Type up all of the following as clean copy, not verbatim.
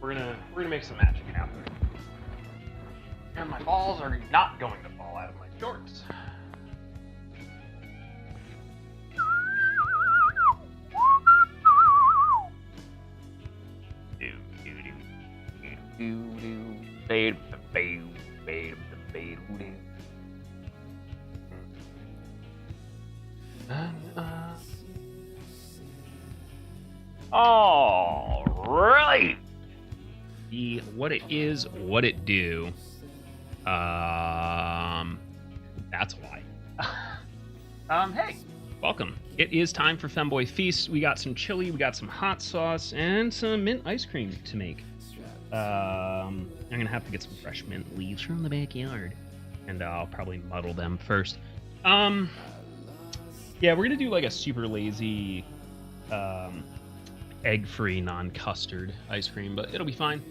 we're gonna make some magic happen. And my balls are not going to fall out of my shorts. All right. What it is, what it do. That's why. Hey. Welcome. It is time for FEMBOI Feast. We got some chili, we got some hot sauce, and some mint ice cream to make. I'm gonna have to get some fresh mint leaves from the backyard, and I'll probably muddle them first. Yeah, we're gonna do like a super lazy, egg-free, non-custard ice cream, but it'll be fine.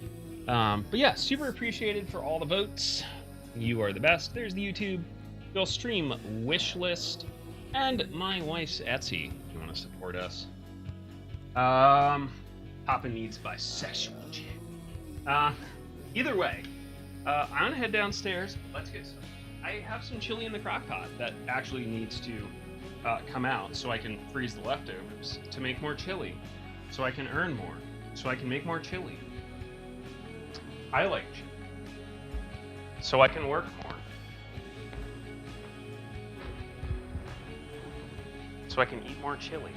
But yeah, super appreciated for all the votes. You are the best. There's the YouTube, your stream wish list, and my wife's Etsy. If you want to support us. Papa needs bisexual chick. Either way, I'm gonna head downstairs. Let's get started. I have some chili in the crock pot that actually needs to come out so I can freeze the leftovers to make more chili, so I can earn more, so I can make more chili. I like chili, so I can work more, so I can eat more chili.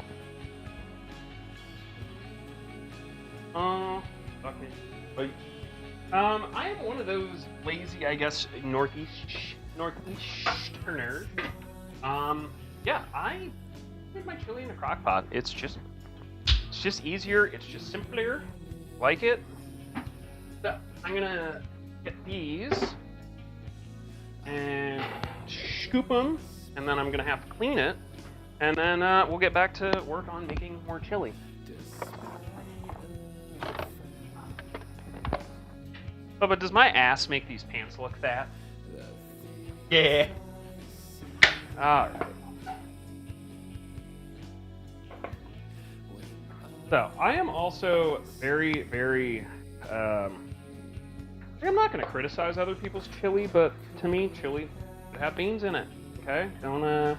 Okay. I am one of those lazy, I guess, northeasterners. Yeah, I make my chili in a crock pot. It's just easier. It's just simpler. Like it. So I'm gonna get these and scoop them, and then I'm gonna have to clean it, and then we'll get back to work on making more chili. Oh, but does my ass make these pants look fat? Yeah. All right. So I am also very, very. I'm not going to criticize other people's chili, but to me, chili should have beans in it. Okay, don't know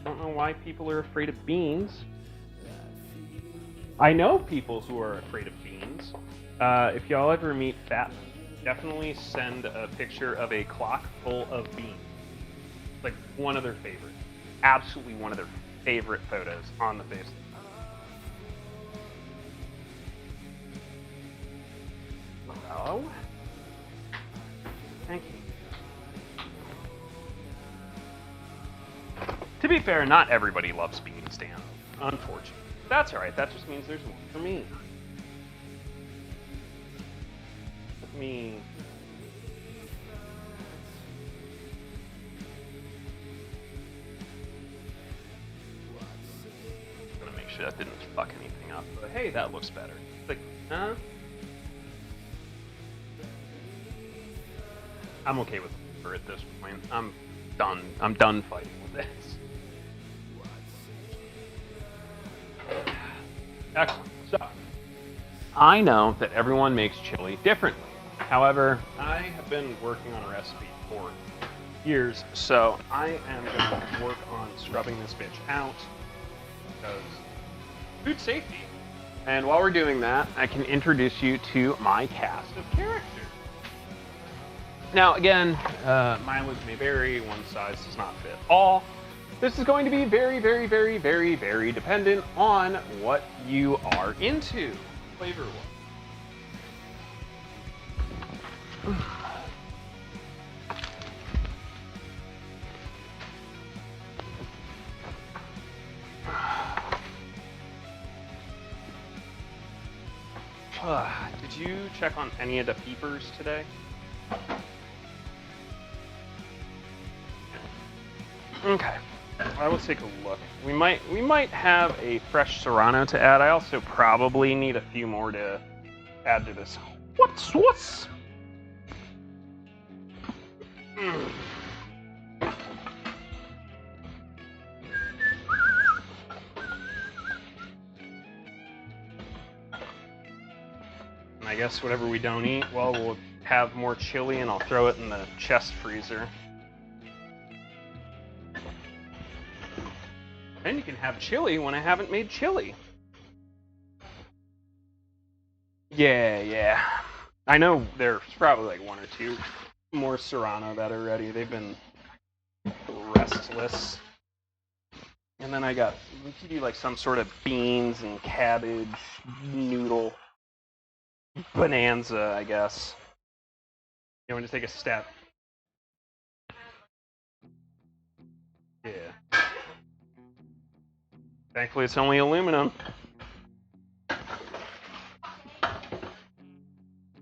why people are afraid of beans. I know people who are afraid of beans. If y'all ever meet fat, definitely send a picture of a clock full of beans. Like one of their favorites. Absolutely one of their favorite photos on the face. Hello? Thank you. To be fair, not everybody loves beans, Dan. Unfortunately. That's alright, that just means there's more for me. I'm gonna make sure that didn't fuck anything up, but hey, that looks better. Like, huh? I'm okay with her at this point. I'm done fighting with this. Excellent. So, I know that everyone makes chili differently. However, I have been working on a recipe for years, so I am going to work on scrubbing this bitch out because food safety. And while we're doing that, I can introduce you to my cast of characters. Now, again, mileage may vary. One size does not fit all. This is going to be very, very, very, very, very dependent on what you are into, flavor-wise. Did you check on any of the peepers today? Okay, I will take a look. We might have a fresh serrano to add. I also probably need a few more to add to this. What's? I guess whatever we don't eat, well, we'll have more chili and I'll throw it in the chest freezer. And you can have chili when I haven't made chili. Yeah. I know there's probably like one or two more Serrano that are ready. They've been restless. And then we could do like some sort of beans and cabbage noodle bonanza, I guess. You want to take a step? Yeah. Thankfully, it's only aluminum.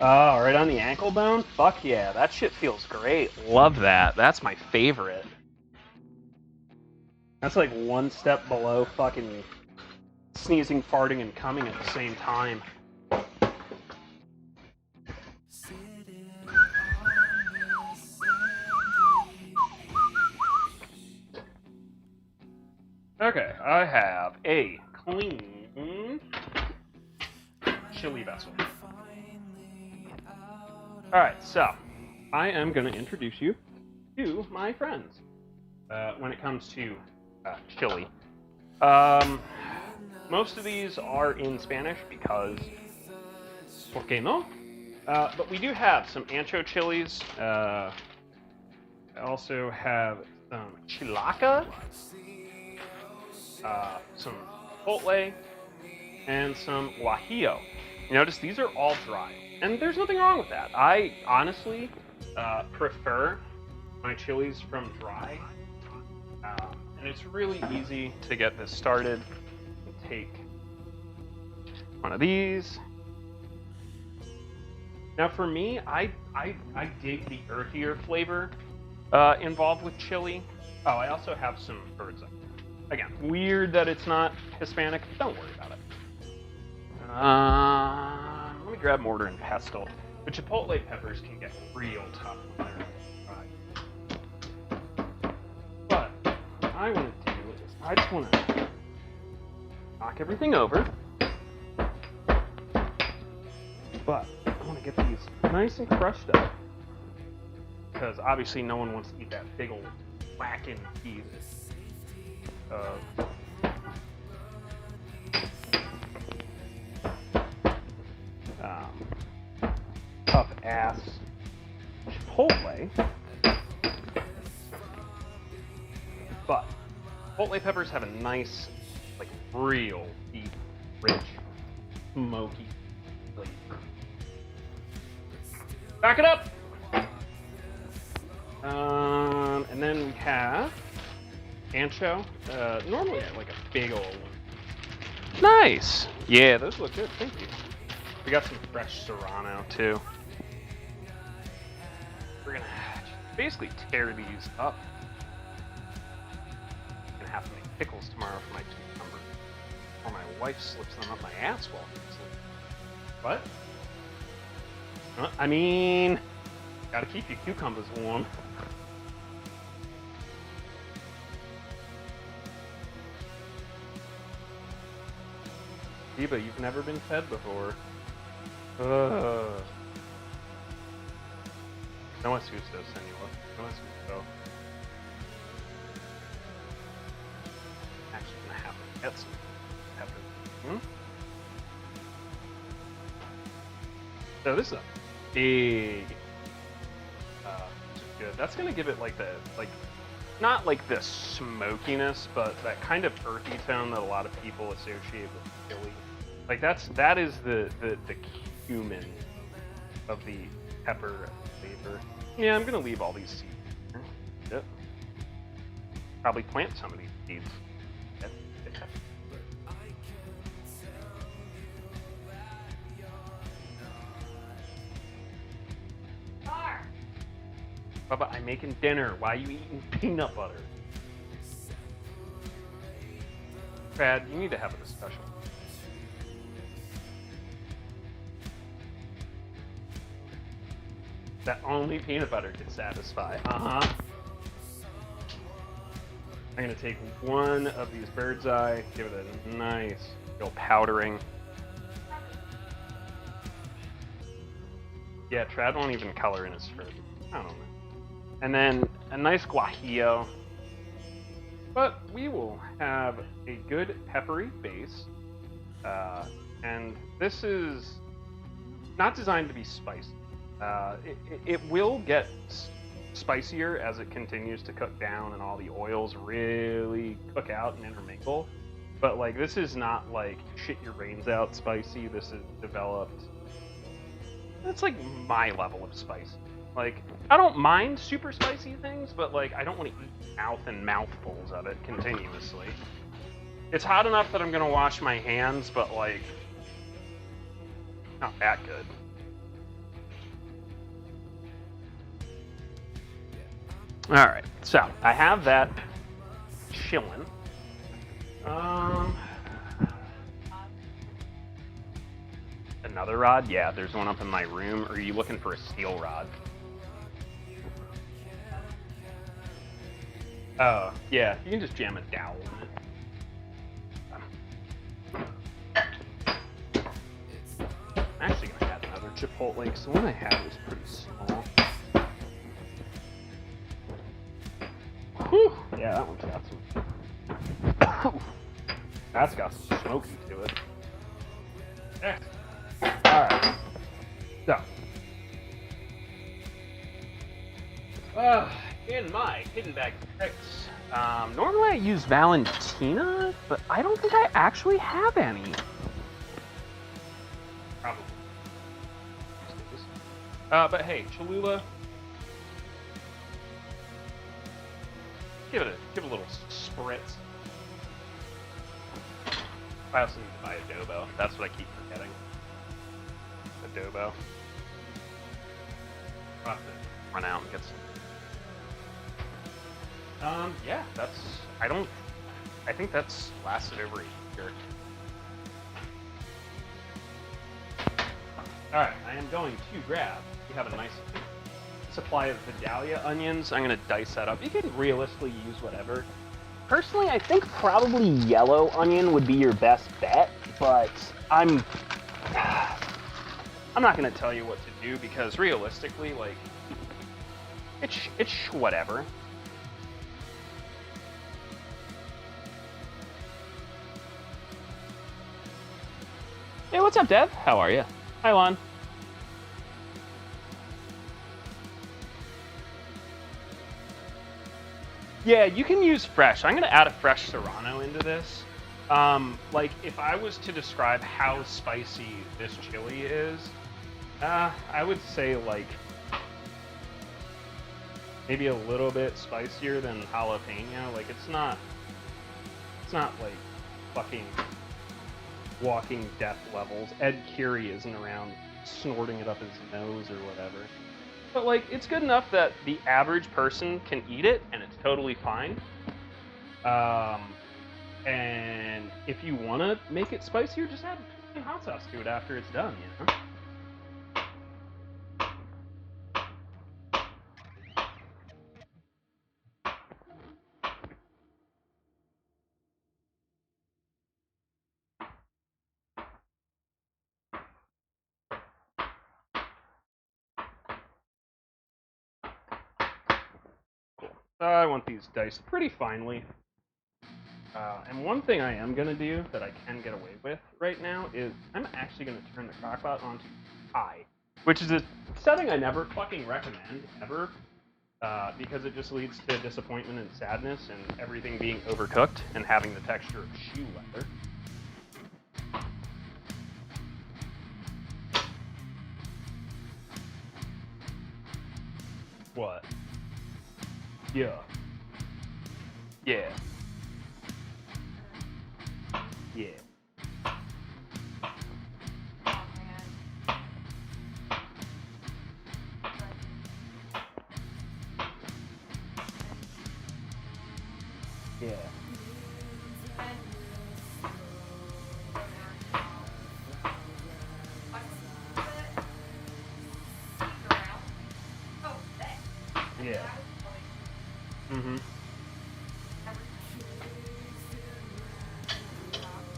Oh, right on the ankle bone? Fuck yeah, that shit feels great. Love that. That's my favorite. That's like one step below fucking sneezing, farting, and coming at the same time. Okay, I have a clean chili vessel. Alright, so I am going to introduce you to my friends when it comes to chili. Most of these are in Spanish because, ¿por qué no? But we do have some ancho chilies. I also have some chilaca, some chipotle, and some guajillo. You notice these are all dry, and there's nothing wrong with that. I honestly prefer my chilies from dry, and it's really easy to get this started. Take one of these. Now for me, I dig the earthier flavor involved with chili. Oh, I also have some bird's eye. Again, weird that it's not Hispanic. Don't worry about it. Let me grab mortar and pestle. The chipotle peppers can get real tough when they're dry. But what I want to do is I just want to knock everything over. But I want to get these nice and crushed up, because obviously no one wants to eat that big old whacking piece of tough ass chipotle. But chipotle peppers have a nice, like, real deep, rich, smoky flavor. Back it up! And then we have ancho. Normally like a big old one. Nice! Yeah, those look good, thank you. We got some fresh Serrano too. We're gonna basically tear these up. I'm gonna have to make pickles tomorrow for my cucumber, or my wife slips them up my ass while I'm asleep. What? I mean, gotta keep your cucumbers warm. Diva, you've never been fed before. No asusto, senor. No asusto. Actually gonna have to get some pepper. So this is a big good. That's gonna give it like the not like the smokiness, but that kind of earthy tone that a lot of people associate with chili. Like that is the cumin of the pepper flavor. Yeah, I'm gonna leave all these seeds. Yep. Probably plant some of these seeds. Yep. Bubba, I'm making dinner. Why are you eating peanut butter? Brad, you need to have a discussion. That only peanut butter can satisfy. I'm gonna take one of these bird's eye, give it a nice little powdering. Yeah, Trad won't even color in his fur. I don't know. And then a nice guajillo. But we will have a good peppery base. And this is not designed to be spicy. It will get spicier as it continues to cook down and all the oils really cook out and intermingle. But like, this is not like shit your brains out spicy. This is developed. It's like my level of spicy. Like, I don't mind super spicy things, but like, I don't want to eat mouth and mouthfuls of it continuously. It's hot enough that I'm gonna wash my hands, but like, not that good. All right, so I have that chilling. Another rod? Yeah, there's one up in my room. Or are you looking for a steel rod? Oh, yeah, you can just jam a dowel in it. I'm actually gonna add another chipotle because the one I had was pretty small. Whew. Yeah, that one's got some. That's got some smoky to it. Alright. So. In my hidden bag of tricks, normally I use Valentina, but I don't think I actually have any. Probably. But hey, Cholula. Give it a little spritz. I also need to buy adobo. That's what I keep forgetting. Adobo. I'll have to run out and get some. Yeah, I think that's lasted over a year. Alright, I am going to grab, we have a nice supply of Vidalia onions. I'm going to dice that up. You can realistically use whatever. Personally, I think probably yellow onion would be your best bet, but I'm not going to tell you what to do because realistically, like, it's whatever. Hey, what's up, Dev? How are you? Hi, Lon. Yeah, you can use fresh. I'm gonna add a fresh serrano into this. Like, if I was to describe how spicy this chili is, I would say, like, maybe a little bit spicier than jalapeno. Like, it's not like fucking Walking Death levels. Ed Curie isn't around snorting it up his nose or whatever. But like, it's good enough that the average person can eat it and it's totally fine. And if you want to make it spicier, just add hot sauce to it after it's done, you know? I want these diced pretty finely. And one thing I am going to do that I can get away with right now is I'm actually going to turn the crockpot onto high, which is a setting I never fucking recommend, ever, because it just leads to disappointment and sadness and everything being overcooked and having the texture of shoe leather. What? Yeah. Yeah. Yeah. Yeah. Yeah. Mm-hmm.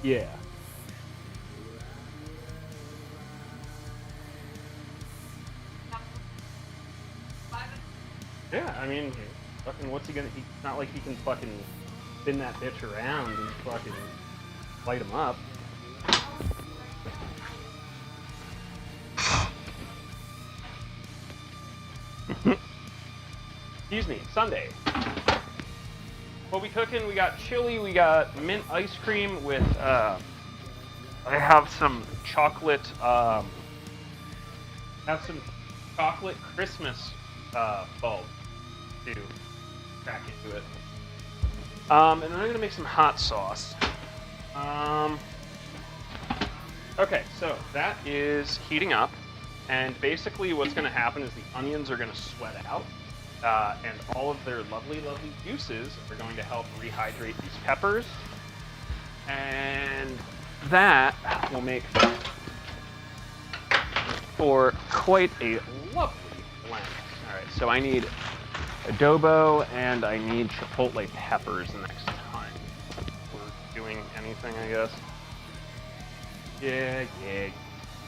Yeah. Yeah, I mean, fucking, what's he gonna? It's not like he can fucking spin that bitch around and fucking light him up. Excuse me, Sunday. What we cooking? We got chili, we got mint ice cream with, I have some chocolate, Christmas, bulb to crack into it. And then I'm gonna make some hot sauce. Okay, so that is heating up, and basically what's gonna happen is the onions are gonna sweat out. And all of their lovely, lovely juices are going to help rehydrate these peppers. And that will make for quite a lovely blend. Alright, so I need adobo and I need chipotle peppers the next time we're doing anything, I guess. Yeah,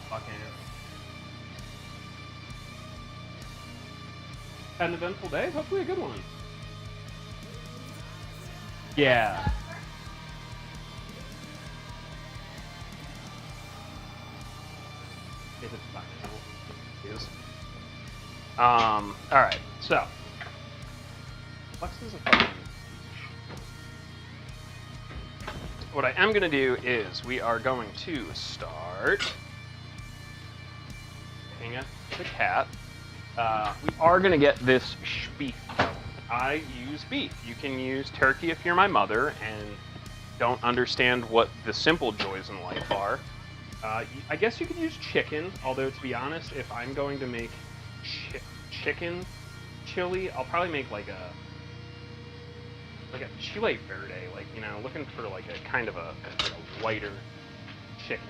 fucking. Had an eventful day, hopefully a good one. Yeah. If it's fine, it is. Alright, so. Lex is a fucking. What I am gonna do is we are going to start. Hang it, the cat. We are going to get this beef. I use beef. You can use turkey if you're my mother and don't understand what the simple joys in life are. I guess you could use chicken, although to be honest, if I'm going to make chicken chili, I'll probably make like a chile verde, like, you know, looking for like a kind of a lighter chicken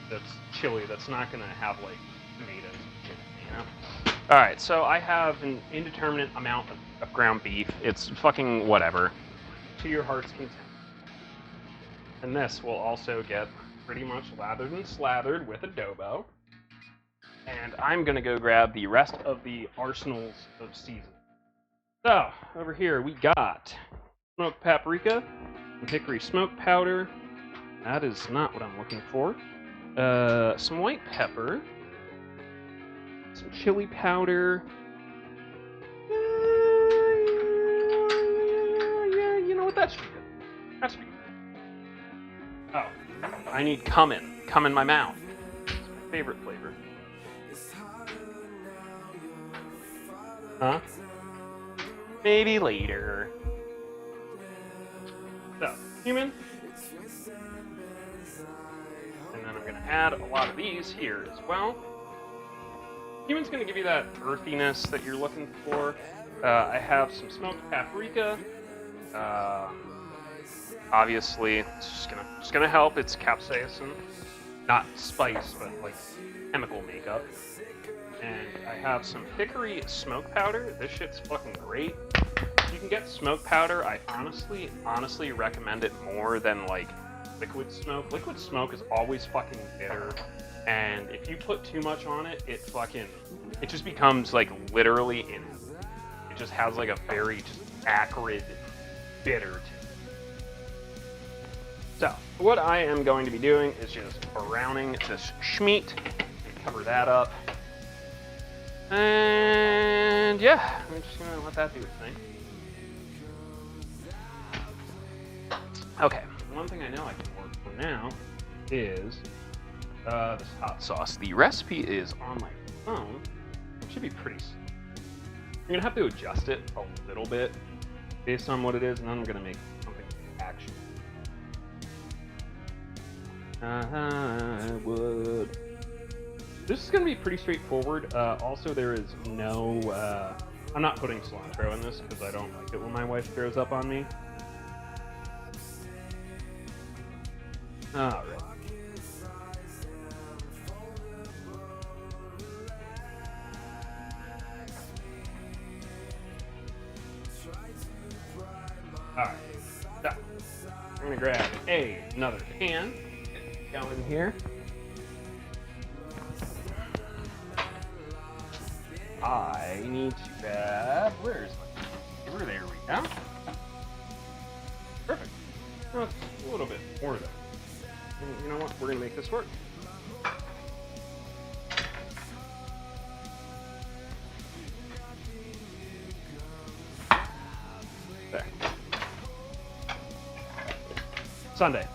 that's chili, that's not going to have like tomatoes and chicken, you know? Alright, so I have an indeterminate amount of ground beef. It's fucking whatever. To your heart's content. And this will also get pretty much lathered and slathered with adobo. And I'm gonna go grab the rest of the arsenals of seasoning. So, over here we got smoked paprika, some hickory smoke powder. That is not what I'm looking for. Some white pepper. Some chili powder. Yeah, you know what? That should be good. That should be good. Oh, I need cumin. Cum in my mouth. It's my favorite flavor. Huh? Maybe later. So, cumin. And then I'm going to add a lot of these here as well. Cumin's going to give you that earthiness that you're looking for. I have some smoked paprika. Obviously, it's just gonna help. It's capsaicin, not spice, but like chemical makeup. And I have some hickory smoke powder. This shit's fucking great. If you can get smoke powder, I honestly recommend it more than like liquid smoke. Liquid smoke is always fucking bitter. And if you put too much on it, it just becomes like literally in it. It just has like a very just acrid, bitter taste. So, what I am going to be doing is just browning this schmeat and cover that up. And yeah, I'm just gonna let that do its thing. Okay, one thing I know I can work for now is this hot sauce. The recipe is on my phone. It should be pretty simple. I'm gonna have to adjust it a little bit based on what it is, and then I'm gonna make something actual. I would. This is gonna be pretty straightforward. Also, there is no. I'm not putting cilantro in this because I don't like it when my wife throws up on me. All right. Alright, so I'm gonna grab another pan, go in here. I need to grab, where's my paper? There we go. Perfect. That's a little bit more though. And you know what? We're gonna make this work. There. Sunday.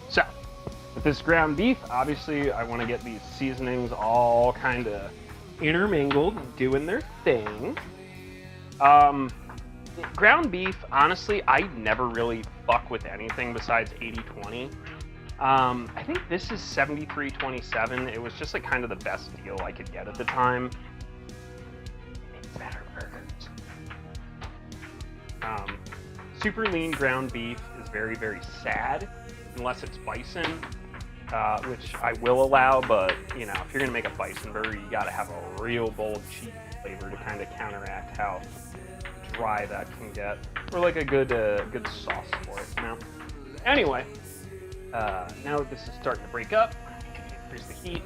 So, with this ground beef, obviously I want to get these seasonings all kind of intermingled, doing their thing. Ground beef, honestly, I never really fuck with anything besides 80/20. I think this is 73/27. It was just like kind of the best deal I could get at the time. It's better burgers. Super lean ground beef is very, very sad, unless it's bison, which I will allow, but you know, if you're gonna make a bison burger, you gotta have a real bold cheese flavor to kind of counteract how dry that can get, or like a good sauce for it, you know? Anyway, now that this is starting to break up, increase the heat.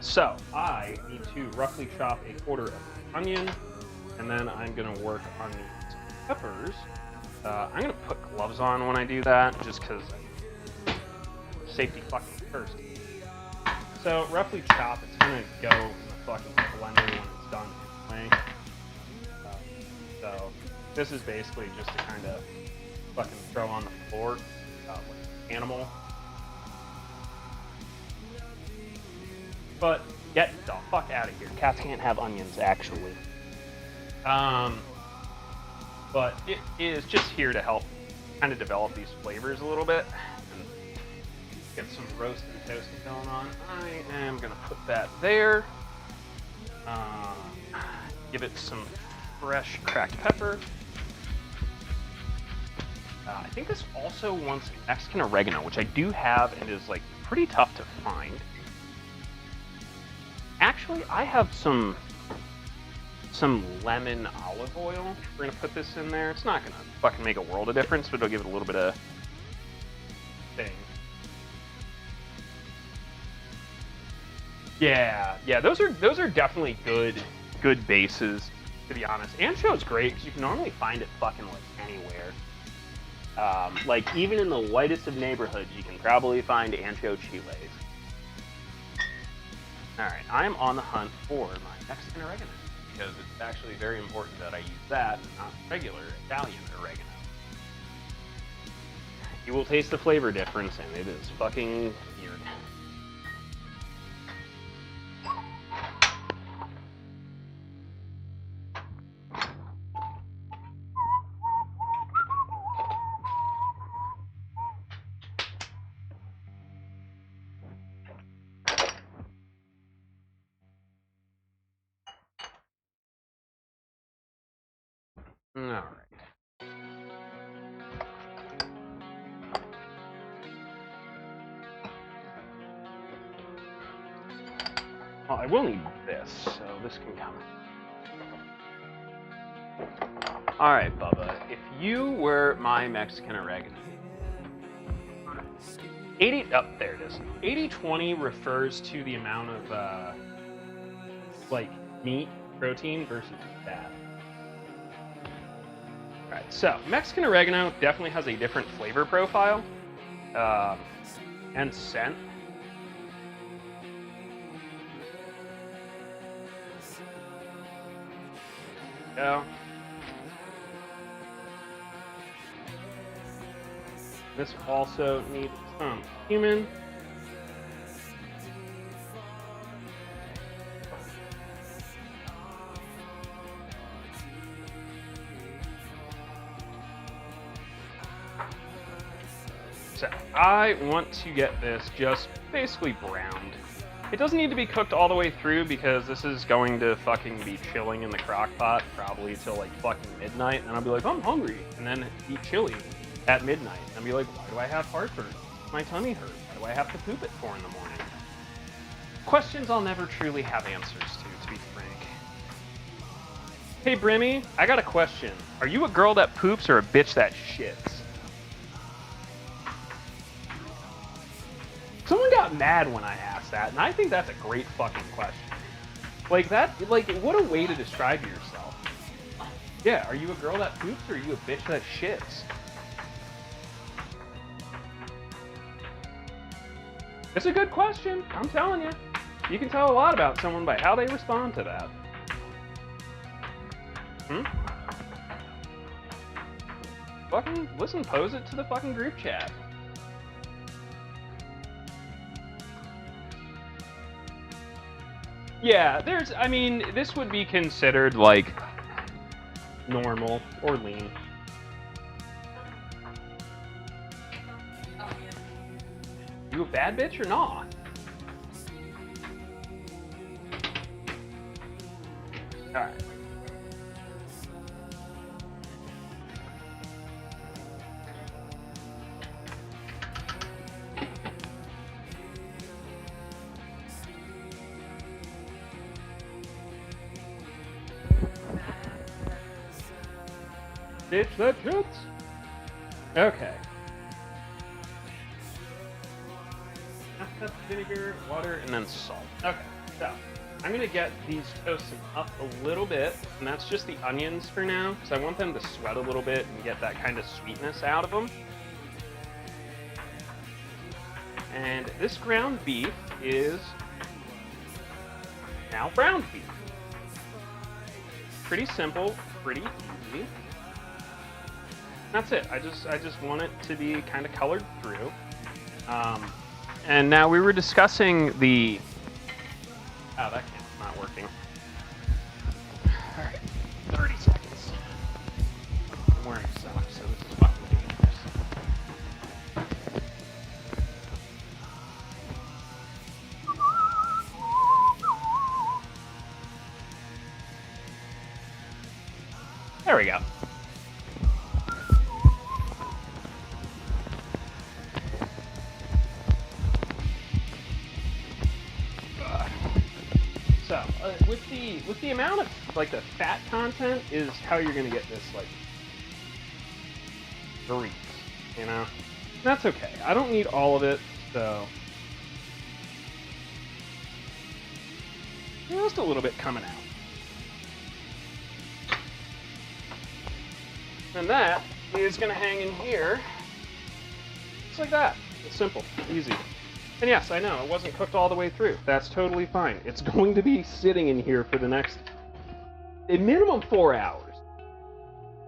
So I need to roughly chop a quarter of an onion, and then I'm gonna work on these peppers. I'm gonna put gloves on when I do that, just because safety fucking first. So roughly chop, it's gonna go in the fucking blender when it's done anyway. So this is basically just to kind of fucking throw on the floor like an animal. But get the fuck out of here. Cats can't have onions, actually. But it is just here to help kind of develop these flavors a little bit. And get some roast and toast going on. I am going to put that there. Give it some fresh cracked pepper. I think this also wants Mexican oregano, which I do have and is like pretty tough to find. Actually, I have some lemon olive oil. We're gonna put this in there. It's not gonna fucking make a world of difference, but it'll give it a little bit of thing. Yeah, those are definitely good bases, to be honest. Ancho's great because you can normally find it fucking like anywhere. Like even in the whitest of neighborhoods, you can probably find ancho chiles. All right, I'm on the hunt for my Mexican oregano because it's actually very important that I use that, and not regular Italian oregano. You will taste the flavor difference, and it is fucking weird. All right. Well, I will need this, so this can come. All right, Bubba, if you were my Mexican oregano, 80, oh, there it is. 80/20 refers to the amount of, like, meat, protein versus fat. Alright, so Mexican oregano definitely has a different flavor profile and scent. Go. This also needs some cumin. So I want to get this just basically browned. It doesn't need to be cooked all the way through because this is going to fucking be chilling in the crock pot probably till like fucking midnight, and I'll be like, I'm hungry, and then eat chili at midnight, and I'll be like, why do I have heartburn? My tummy hurts. Why do I have to poop at 4 in the morning? Questions I'll never truly have answers to be frank. Hey Brimmy, I got a question. Are you a girl that poops or a bitch that shits? Someone got mad when I asked that, and I think that's a great fucking question. Like that, like what a way to describe yourself. Yeah, are you a girl that poops or are you a bitch that shits? It's a good question, I'm telling you. You can tell a lot about someone by how they respond to that. Fucking, listen, pose it to the fucking group chat. Yeah, I mean, this would be considered, like, normal or lean. You a bad bitch or not? Alright. Bitch that shits. Okay. That's vinegar, water, and then salt. Okay, so I'm gonna get these toasted up a little bit, and that's just the onions for now, because I want them to sweat a little bit and get that kind of sweetness out of them. And this ground beef is now ground beef. Pretty simple, pretty easy. That's it. I just want it to be kind of colored through. And now we were discussing the... Oh, that cam's not working. Alright, 30 seconds. I'm wearing socks, so this is fucking dangerous. There we go. So, with the amount of, like, the fat content is how you're gonna get this, like, grease, you know? That's okay. I don't need all of it, so... Just a little bit coming out. And that is gonna hang in here, just like that. It's simple, easy. And yes, I know, it wasn't cooked all the way through. That's totally fine. It's going to be sitting in here for the next, a minimum 4 hours.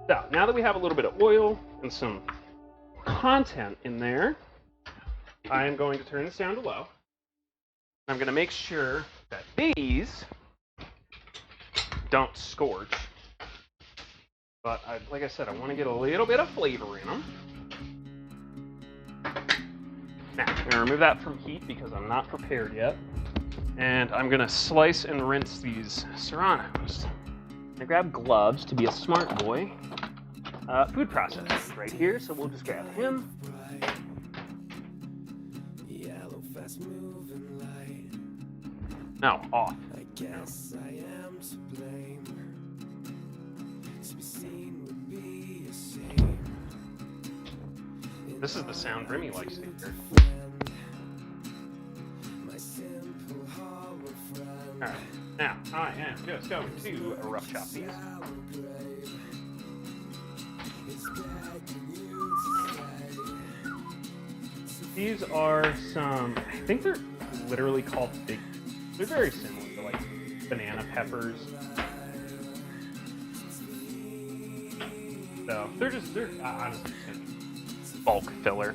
So, now that we have a little bit of oil and some content in there, I am going to turn this down to low. I'm going to make sure that these don't scorch. But, like I said, I want to get a little bit of flavor in them. Now, I'm going to remove that from heat because I'm not prepared yet. And I'm going to slice and rinse these serranos. I'm going to grab gloves to be a smart boy. Food processor is right here, so we'll just grab him. No, off. I guess I am to blame. To be seen would be a shame. This is the sound Remy likes to hear. Alright, now I am just going to rough chop these. These are some, I think they're literally called big. They're very similar to like banana peppers. So they're honestly bulk filler.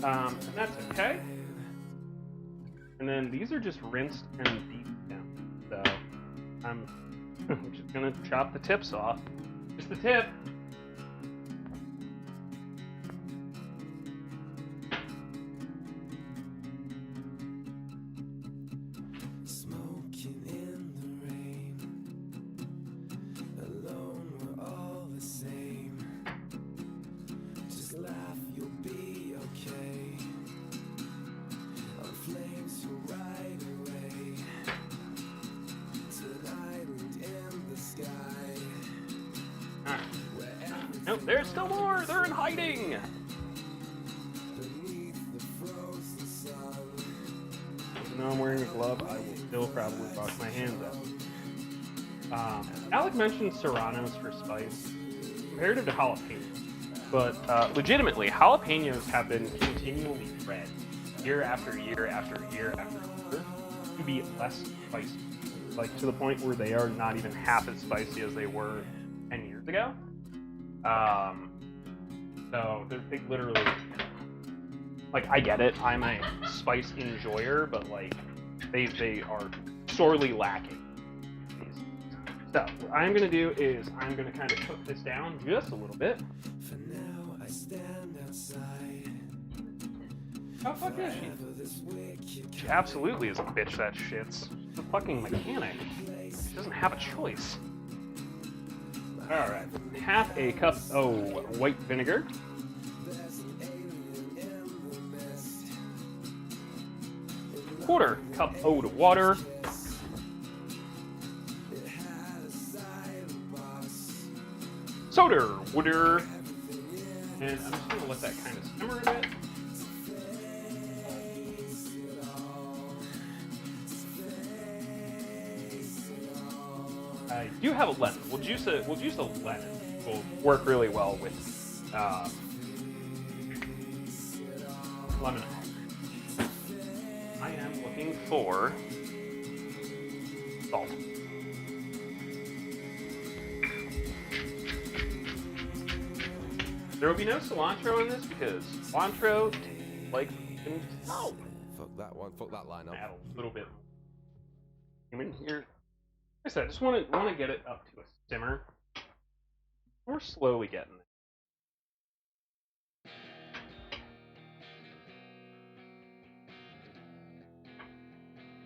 And that's okay. And then these are just rinsed and beaten down. So I'm just gonna chop the tips off. Just the tip. Smoking in the rain. Alone we're all the same. Just laugh, you'll be okay. Our flames will ride away to an island in the sky. Nope, there's still more! They're in hiding! Beneath the frozen sun. even though I'm wearing a glove, I will still probably wash my hands out. Alec mentioned serranos for spice, comparative to jalapenos, but legitimately, jalapenos have been continually bred year after year after year after year to be less spicy, like to the point where they are not even half as spicy as they were 10 years ago. So they literally, like, I get it, I'm a spice enjoyer, but like they are sorely lacking. So what I'm gonna do is I'm gonna kind of cook this down just a little bit. For now, I stand outside. How fuck is she? She absolutely is a bitch that shits. She's a fucking mechanic. She doesn't have a choice. Alright, half a cup of white vinegar. Quarter cup of water. Soda water. And I'm just gonna let that kind of simmer a bit. I do have a lemon. We'll juice a lemon. Will work really well with lemon. I am looking for salt. There will be no cilantro in this because cilantro tastes like salt. Fuck that one. Fuck that line up. Add a little bit. I'm in here. Like I said, I just want to get it up to a simmer. We're slowly getting it.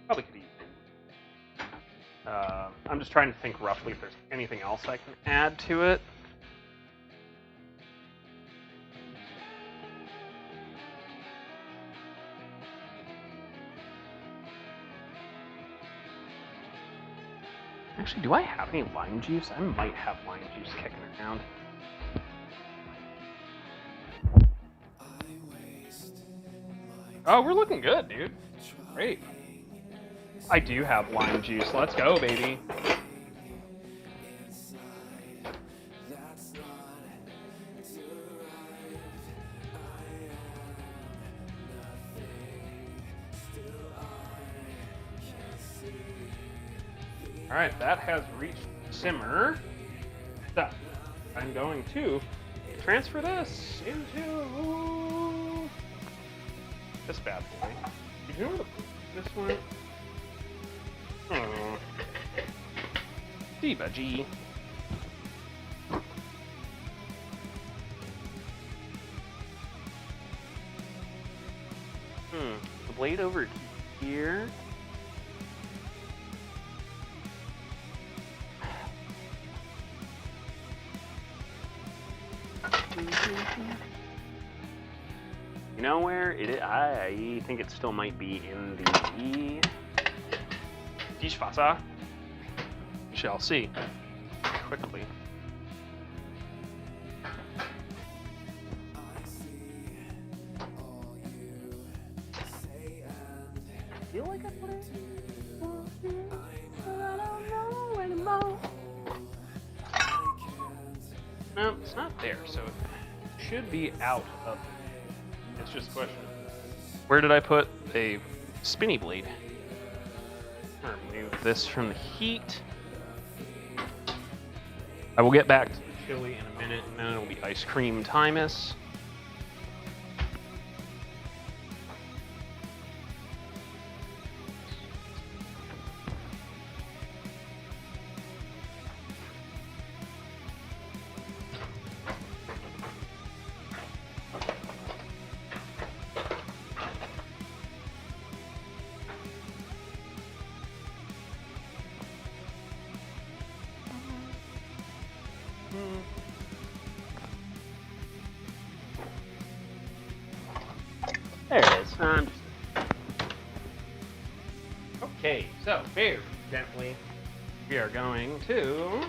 Probably could eat. I'm just trying to think roughly if there's anything else I can add to it. Actually, do I have any lime juice? I might have lime juice kicking around. Oh, we're looking good, dude. Great. I do have lime juice. Let's go, baby. Alright, that has reached simmer. So, I'm going to transfer this into this bad boy. You know where this one? Oh. Veggie. The blade over here. You know where it is? I think it still might be in the dishwasser. We shall see quickly. I feel like I put it. I don't know anymore. No, it's not there, so it should be out of it. It's just a question. Where did I put a spinny blade? Remove this from the heat. I will get back to the chili in a minute, and then it'll be ice cream timus. There it is. Okay, so very gently, we are going to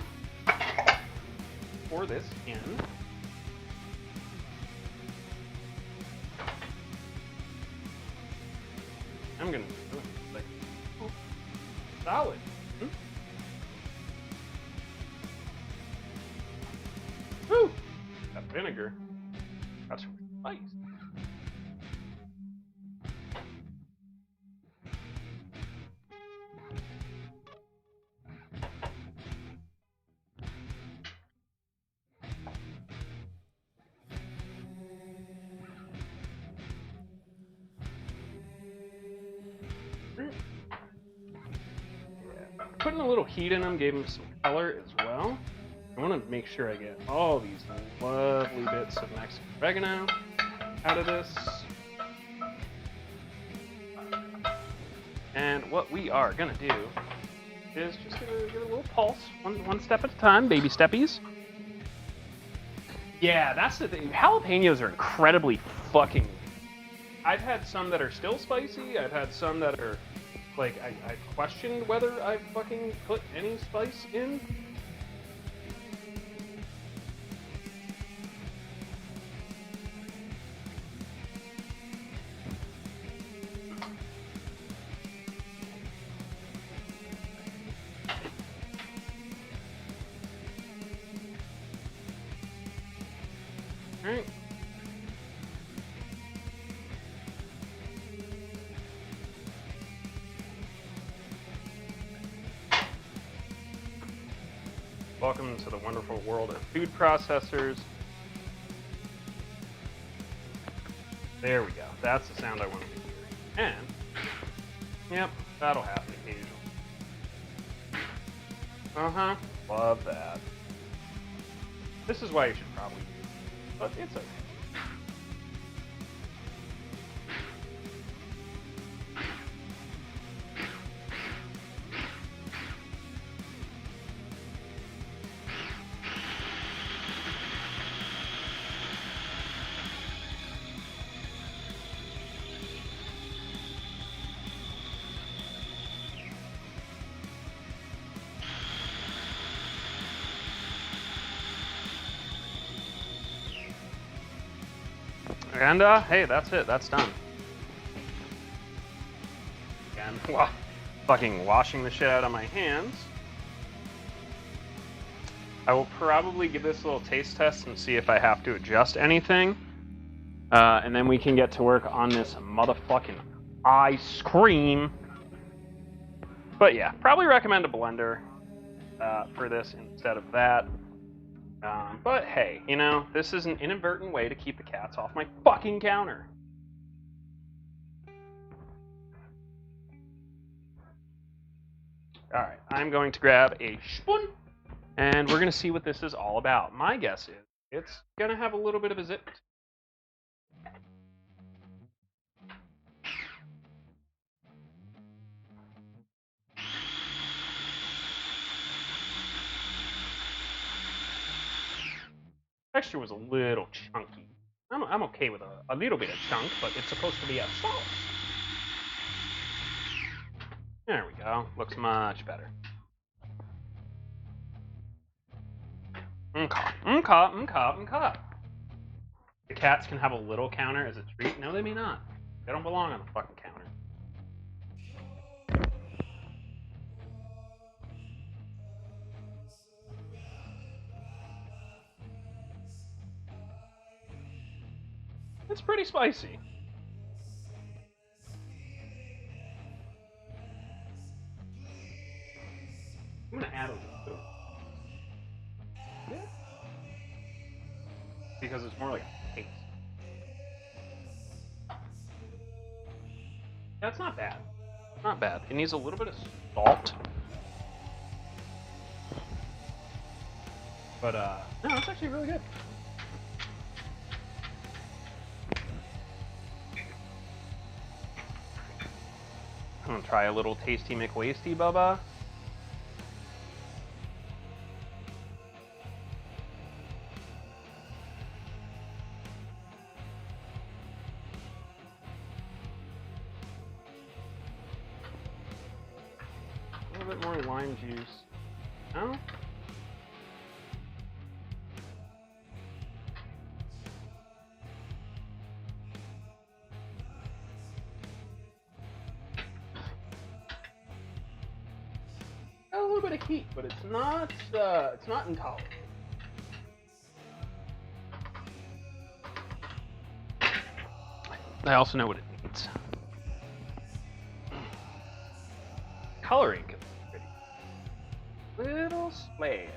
pour this in. I'm gonna like solid. Woo! That vinegar. That's spice. Putting a little heat in them gave them some color as well. I want to make sure I get all these lovely bits of Mexican oregano out of this. And what we are gonna do is just gonna get a little pulse, one step at a time, baby steppies. Yeah, that's the thing. Jalapenos are incredibly fucking. I've had some that are still spicy. I've had some that are like I've questioned whether I fucking put any spice in. All right. Welcome to the wonderful world of food processors. There we go. That's the sound I wanted to hear. And, yep, that'll happen occasionally. Uh-huh. Love that. This is why you should probably use it, but it's okay. And, hey, that's it. That's done. And, fucking washing the shit out of my hands. I will probably give this a little taste test and see if I have to adjust anything. And then we can get to work on this motherfucking ice cream. But yeah, probably recommend a blender for this instead of that. But hey, you know, this is an inadvertent way to keep the cats off my fucking counter. Alright, I'm going to grab a spoon, and we're going to see what this is all about. My guess is it's going to have a little bit of a zip. Texture was a little chunky. I'm okay with a little bit of chunk, but it's supposed to be a sauce. There we go. Looks much better. Okay. The cats can have a little counter as a treat. No, they may not. They don't belong on the fucking counter. It's pretty spicy. I'm gonna add a little bit. Yeah. Because it's more like a taste. That's not bad. Not bad. It needs a little bit of salt. But no, it's actually really good. I'm gonna try a little tasty McWasty, Bubba. A little bit more lime juice. No? little bit of heat, but it's not intolerable. I also know what it needs. Coloring can be pretty. Little slab.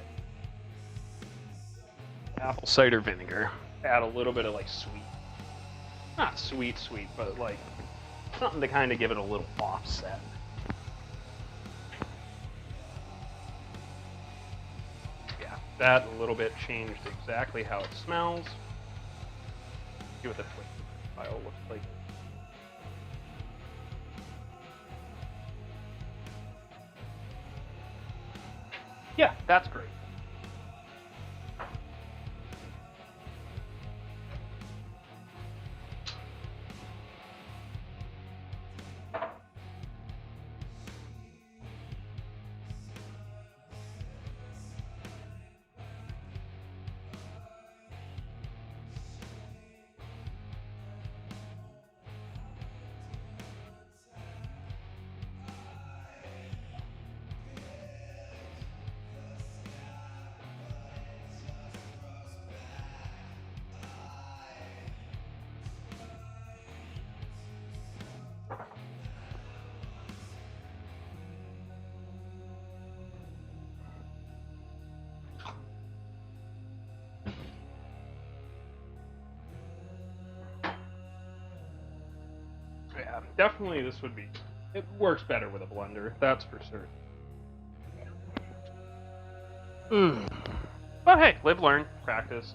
Apple cider vinegar. Add a little bit of like sweet. Not sweet, but like something to kind of give it a little offset. Yeah, that a little bit changed exactly how it smells. See what the file looks like. Yeah, that's great. Yeah, definitely this would be, it works better with a blender, that's for certain. But hey, live, learn, practice.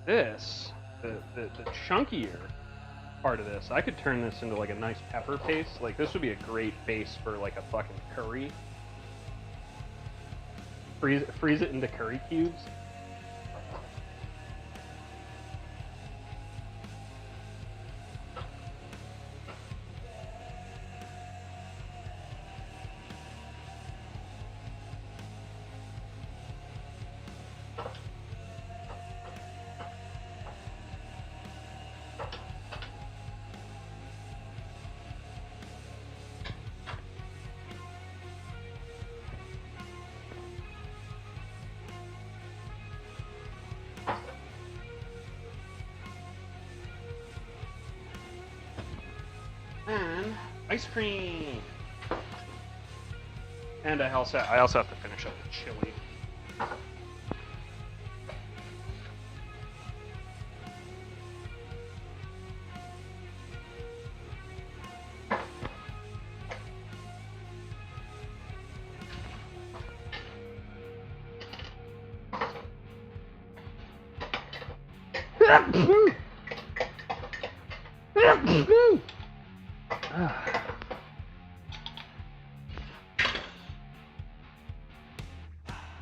This, the chunkier part of this, I could turn this into like a nice pepper paste. Like this would be a great base for like a fucking curry. Freeze it into curry cubes. And ice cream. And I also have to finish up the chili.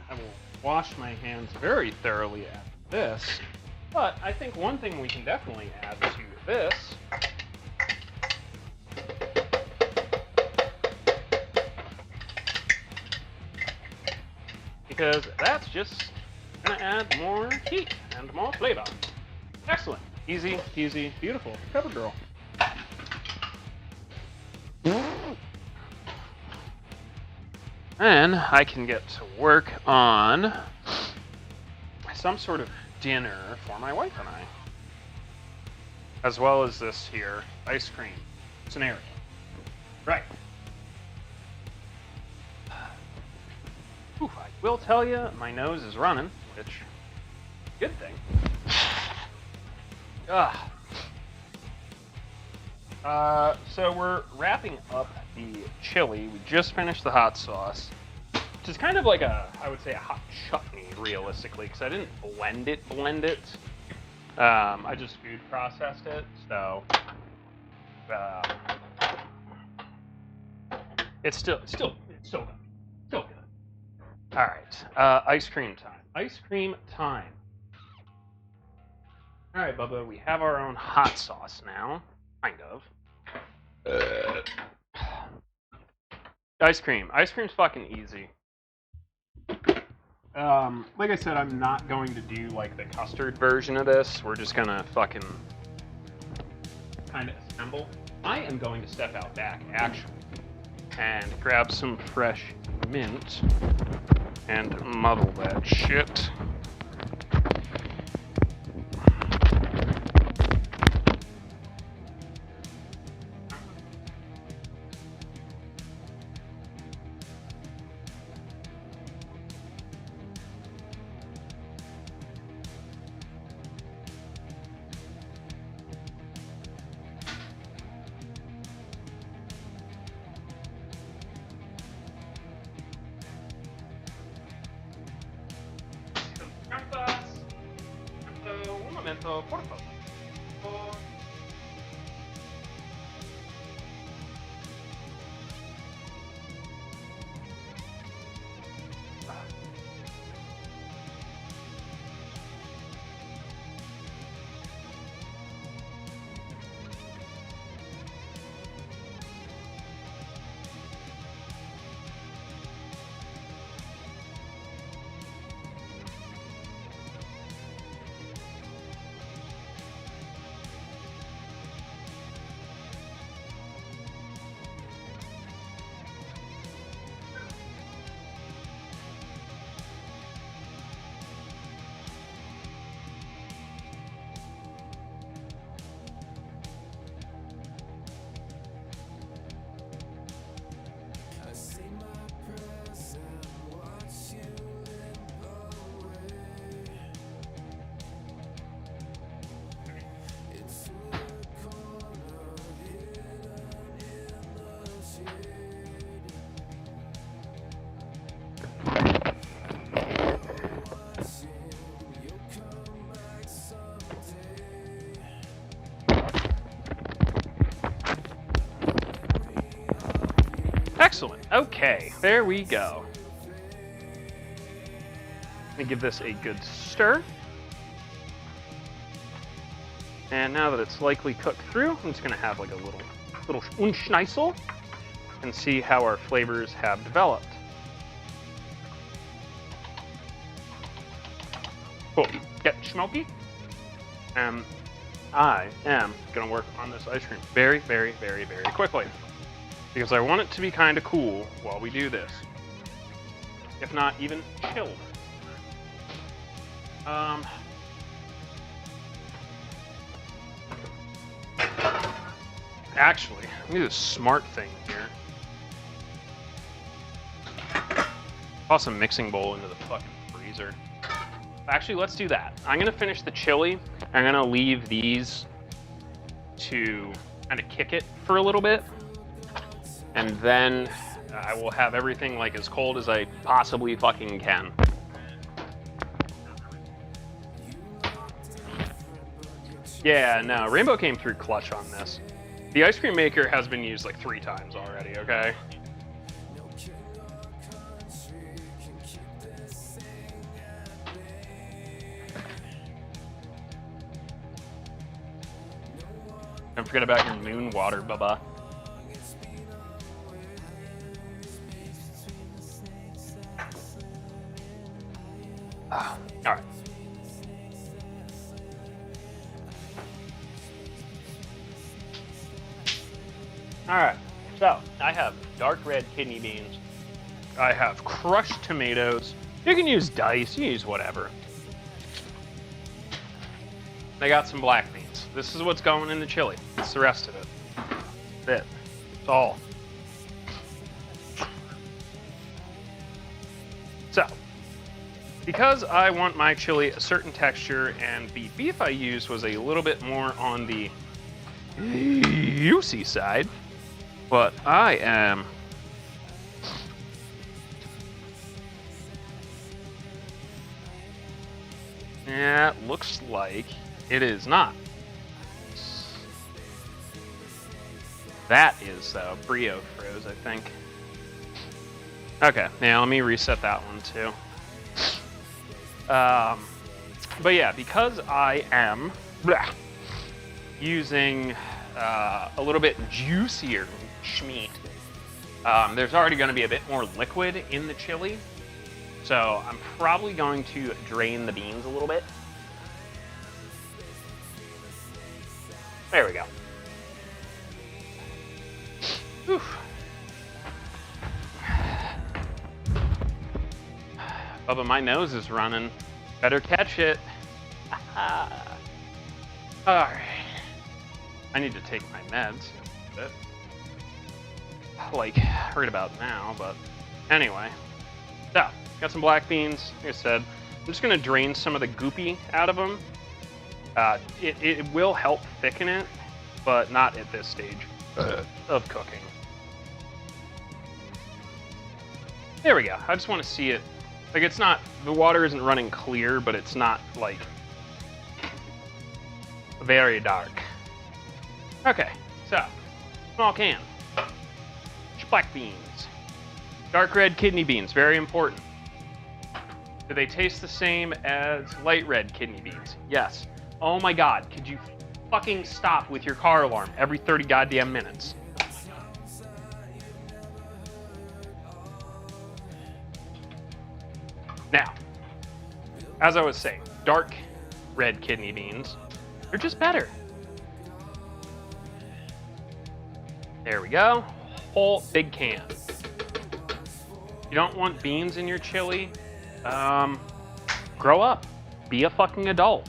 I will wash my hands very thoroughly after this, but I think one thing we can definitely add to this because that's just gonna add more heat and more flavor. Excellent. Easy, peasy, beautiful. Pepper girl. And I can get to work on some sort of dinner for my wife and I. As well as this here, ice cream scenario. Right. Ooh, I will tell you, my nose is running, which, good thing. So we're wrapping up the chili. We just finished the hot sauce, which is kind of like I would say a hot chutney, realistically, because I didn't blend it. I just food processed it, so it's still good. Still good. All right, ice cream time. Ice cream time. All right, Bubba, we have our own hot sauce now, kind of. Ice cream. Ice cream's fucking easy. Like I said, I'm not going to do like the custard version of this. We're just gonna fucking kind of assemble, I am going to step out back, actually, and grab some fresh mint and muddle that shit. Un momento, por favor. I say my prayers and watch you limp away. It's a corner hidden in the shade. Watching you come back someday. Excellent. Okay, there we go. Let me give this a good stir. And now that it's likely cooked through, I'm just gonna have like a little Unschneisel and see how our flavors have developed. Cool. Get smoky. I am gonna work on this ice cream very, very, very, very quickly, because I want it to be kind of cool while we do this. If not even chilled. Actually, let me do a smart thing here. Toss a mixing bowl into the fucking freezer. Actually, let's do that. I'm gonna finish the chili. I'm gonna leave these to kind of kick it for a little bit. And then I will have everything like as cold as I possibly fucking can. Yeah, no, Rainbow came through clutch on this. The ice cream maker has been used like 3 times already, okay? Don't forget about your moon water, Bubba. All right. All right, so I have dark red kidney beans. I have crushed tomatoes. You can use dice, you can use whatever. I got some black beans. This is what's going in the chili. It's the rest of it. That's it. It's all. So, because I want my chili a certain texture, and the beef I used was a little bit more on the juicy side, but I am yeah, it looks like it is not. That is brio froze, I think. Okay, now let me reset that one too. But yeah, because I am using a little bit juicier schmeat, there's already going to be a bit more liquid in the chili. So I'm probably going to drain the beans a little bit. There we go. Whew. Bubba, my nose is running. Better catch it. Alright. I need to take my meds. Like, heard about now, but anyway. So, got some black beans. Like I said, I'm just going to drain some of the goopy out of them. It will help thicken it, but not at this stage of cooking. There we go. I just want to see it. Like, it's not, the water isn't running clear, but it's not, like, very dark. Okay, so, small can. Black beans. Dark red kidney beans, very important. Do they taste the same as light red kidney beans? Yes. Oh my god, could you fucking stop with your car alarm every 30 goddamn minutes? Now, as I was saying, dark red kidney beans, they're just better. There we go. Whole big can. You don't want beans in your chili? Grow up. Be a fucking adult.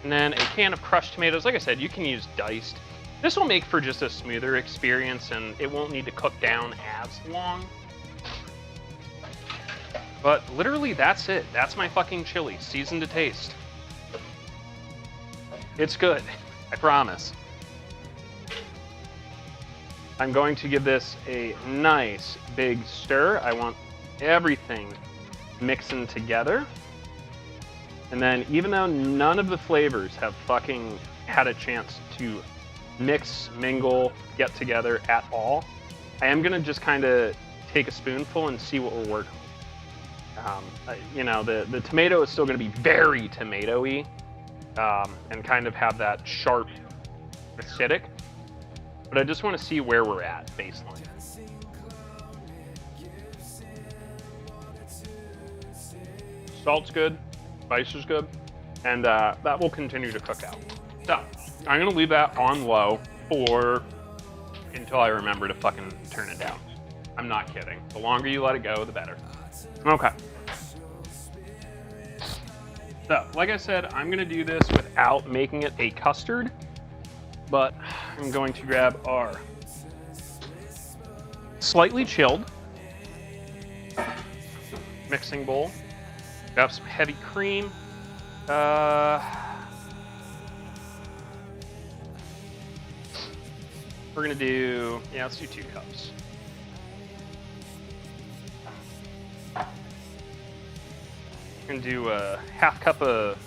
And then a can of crushed tomatoes. Like I said, you can use diced. This will make for just a smoother experience, and it won't need to cook down as long. But literally, that's it. That's my fucking chili, seasoned to taste. It's good, I promise. I'm going to give this a nice big stir. I want everything mixing together. And then, even though none of the flavors have fucking had a chance to mix, mingle, get together at all, I am gonna just kind of take a spoonful and see what we're working with. You know, the tomato is still going to be very tomatoey and kind of have that sharp acidic, but I just want to see where we're at baseline. Salt's good, spice is good, and that will continue to cook out. So I'm going to leave that on low until I remember to fucking turn it down. I'm not kidding. The longer you let it go, the better. Okay. So, like I said, I'm going to do this without making it a custard, but I'm going to grab our slightly chilled mixing bowl, grab some heavy cream, we're going to do, let's do 2 cups. Gonna do a half cup of,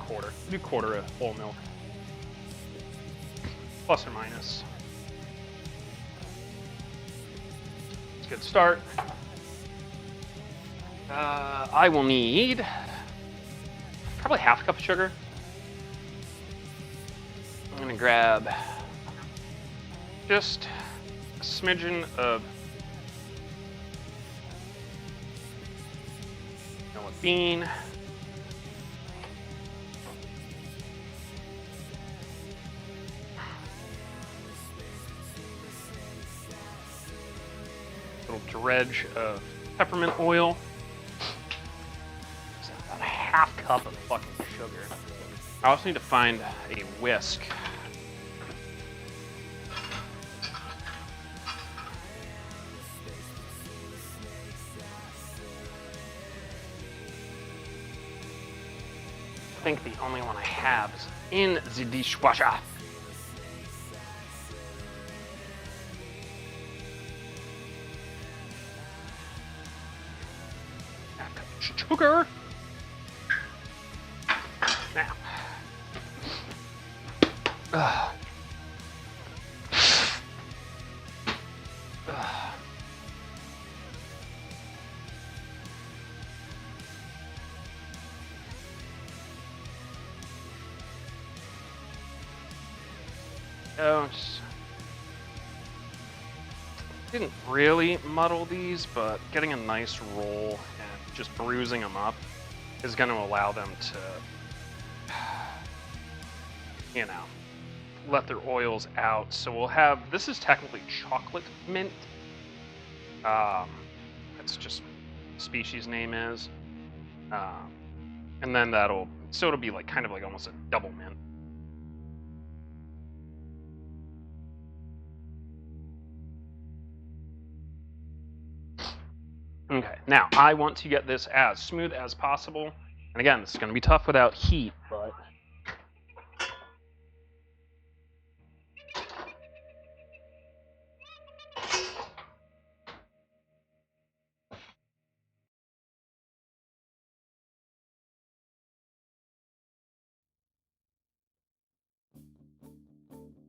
quarter. Do quarter of whole milk, plus or minus. It's a good start. I will need probably half a cup of sugar. I'm gonna grab just a smidgen of bean, little dredge of peppermint oil, about a half cup of fucking sugar. I also need to find a whisk. I think the only one I have is in the dishwasher. Sugar. Now. Didn't really muddle these, but getting a nice roll and just bruising them up is going to allow them to, you know, let their oils out. So we'll have, this is technically chocolate mint. That's just what the species name is. And then so it'll be like kind of like almost a double mint. Okay, now I want to get this as smooth as possible. And again, this is going to be tough without heat, but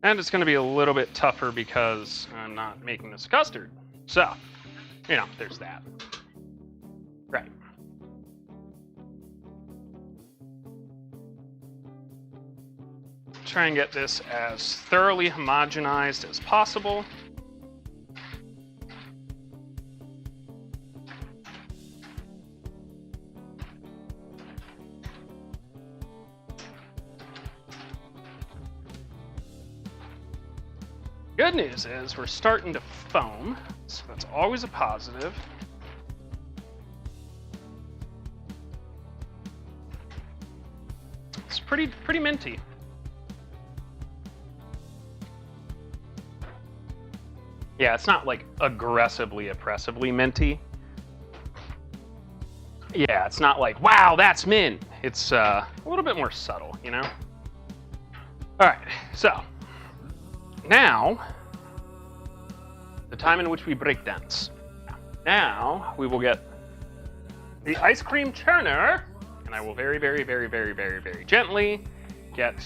and it's going to be a little bit tougher because I'm not making this custard. So, you know, there's that. Right. Try and get this as thoroughly homogenized as possible. Good news is we're starting to foam, so that's always a positive. It's pretty minty. Yeah, it's not like aggressively, oppressively minty. Yeah, it's not like, wow, that's mint. It's a little bit more subtle, you know? All right, so now, the time in which we break dance. Now, we will get the ice cream churner, and I will very, very, very, very, very, very gently get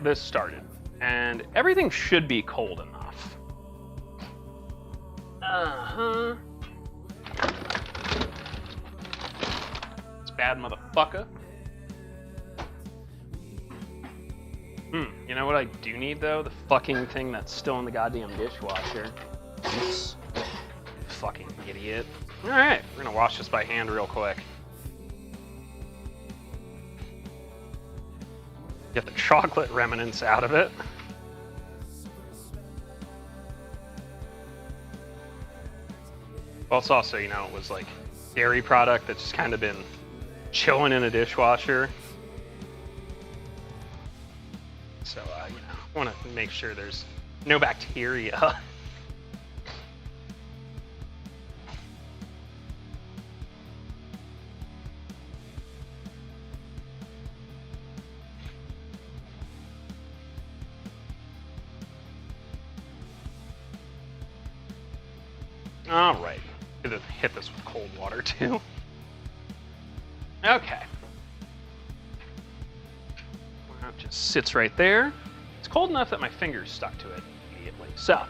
this started. And everything should be cold enough. It's bad, motherfucker. You know what I do need, though? The fucking thing that's still in the goddamn dishwasher. Oops. Fucking idiot. Alright, we're gonna wash this by hand real quick. Get the chocolate remnants out of it. Well, it's also, you know, it was like dairy product that's just kind of been chilling in a dishwasher. So, you know, I want to make sure there's no bacteria. All right, gonna hit this with cold water too. Okay. Well, it just sits right there. It's cold enough that my fingers stuck to it immediately. So,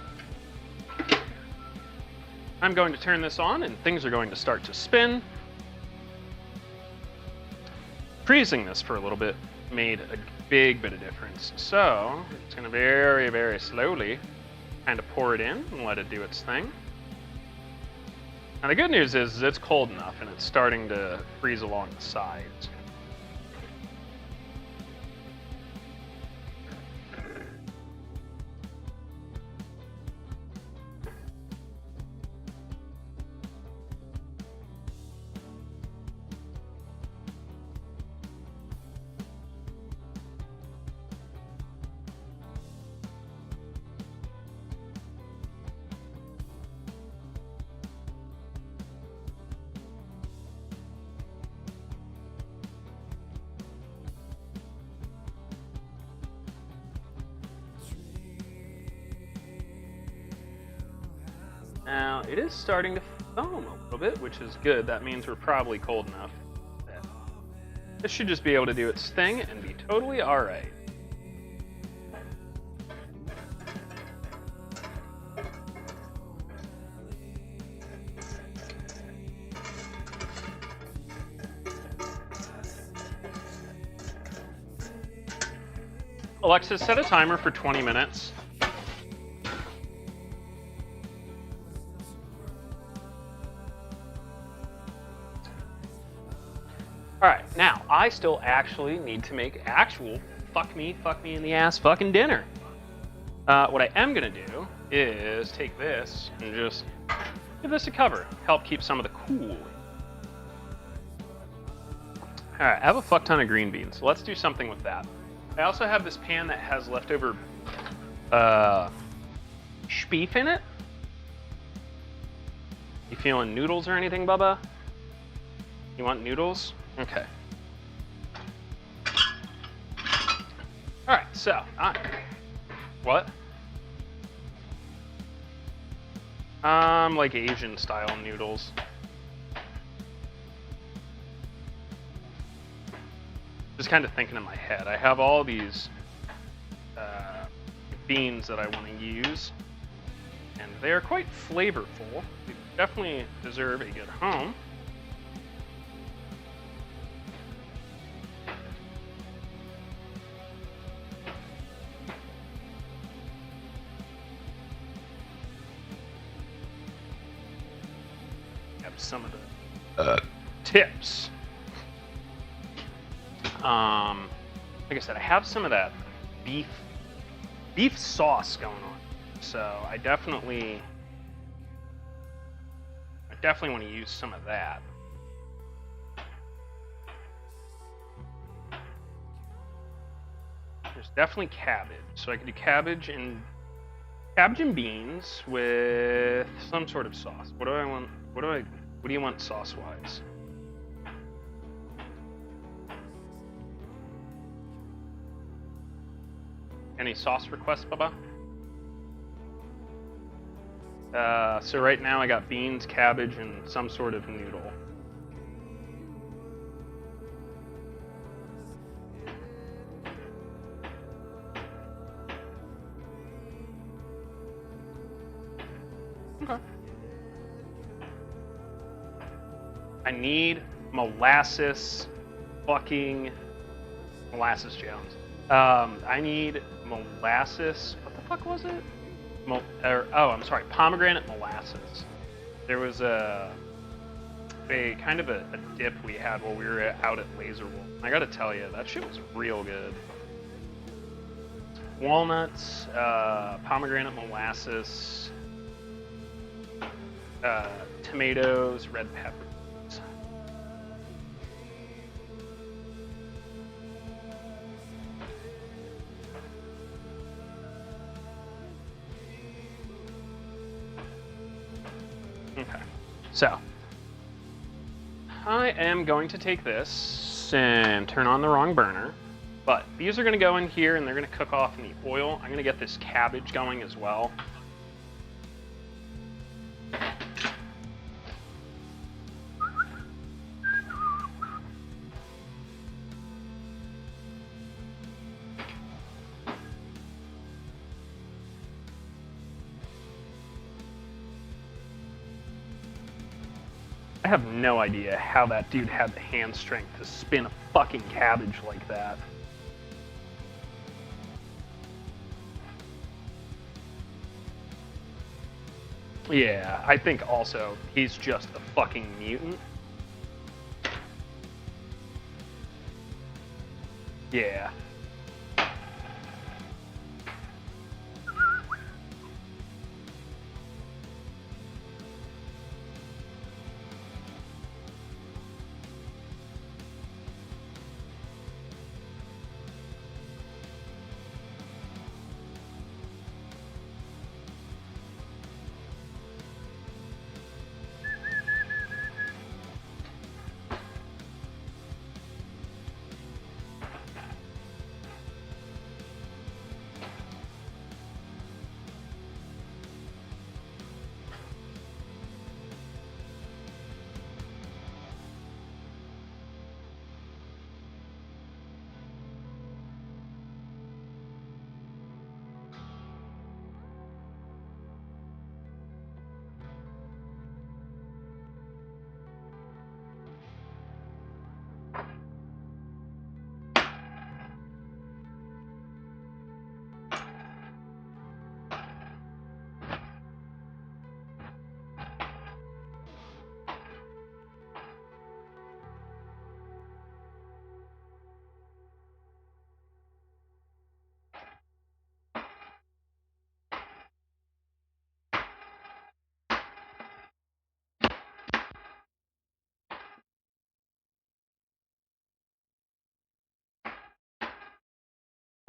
I'm going to turn this on and things are going to start to spin. Freezing this for a little bit made a big bit of difference. So, it's gonna very, very slowly kind of pour it in and let it do its thing. Now the good news is it's cold enough and it's starting to freeze along the sides. Now, it is starting to foam a little bit, which is good. That means we're probably cold enough that this should just be able to do its thing and be totally all right. Alexa, set a timer for 20 minutes. Now, I still actually need to make actual fuck me in the ass fucking dinner. What I am gonna do is take this and just give this a cover, help keep some of the cool. Alright, I have a fuck ton of green beans, so let's do something with that. I also have this pan that has leftover beef in it. You feeling noodles or anything, Bubba? You want noodles? Okay. Alright, so, what? Like Asian style noodles. Just kind of thinking in my head. I have all these beans that I want to use, and they're quite flavorful. They definitely deserve a good home. Some of the tips. Like I said, I have some of that beef sauce going on, so I definitely want to use some of that. There's definitely cabbage, so I could do cabbage and beans with some sort of sauce. What do I want? What do you want sauce-wise? Any sauce requests, Bubba? So right now I got beans, cabbage, and some sort of noodle. Okay. I need molasses Jones. I need molasses. What the fuck was it? I'm sorry, pomegranate molasses. There was a kind of a dip we had while we were out at Laser Wolf. I gotta tell you, that shit was real good. Walnuts, pomegranate molasses, tomatoes, red peppers. Okay, so I am going to take this and turn on the wrong burner, but these are going to go in here and they're going to cook off in the oil. I'm going to get this cabbage going as well. I have no idea how that dude had the hand strength to spin a fucking cabbage like that. Yeah, I think also he's just a fucking mutant. Yeah.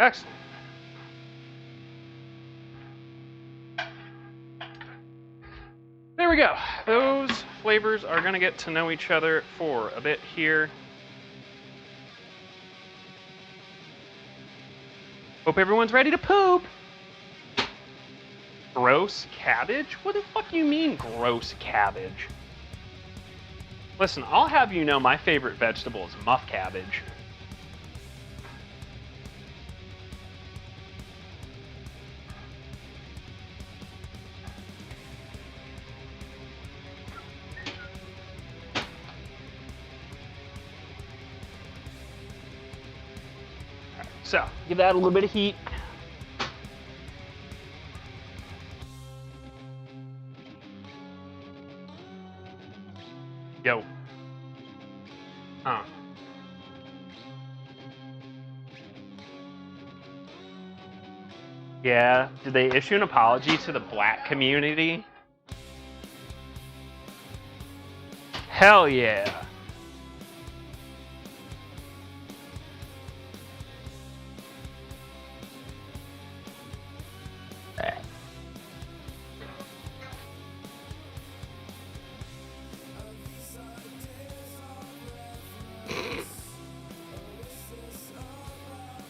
Excellent. There we go. Those flavors are going to get to know each other for a bit here. Hope everyone's ready to poop. Gross cabbage? What the fuck you mean, gross cabbage? Listen, I'll have you know my favorite vegetable is muff cabbage. So, give that a little bit of heat. Yo. Yeah, did they issue an apology to the black community? Hell yeah.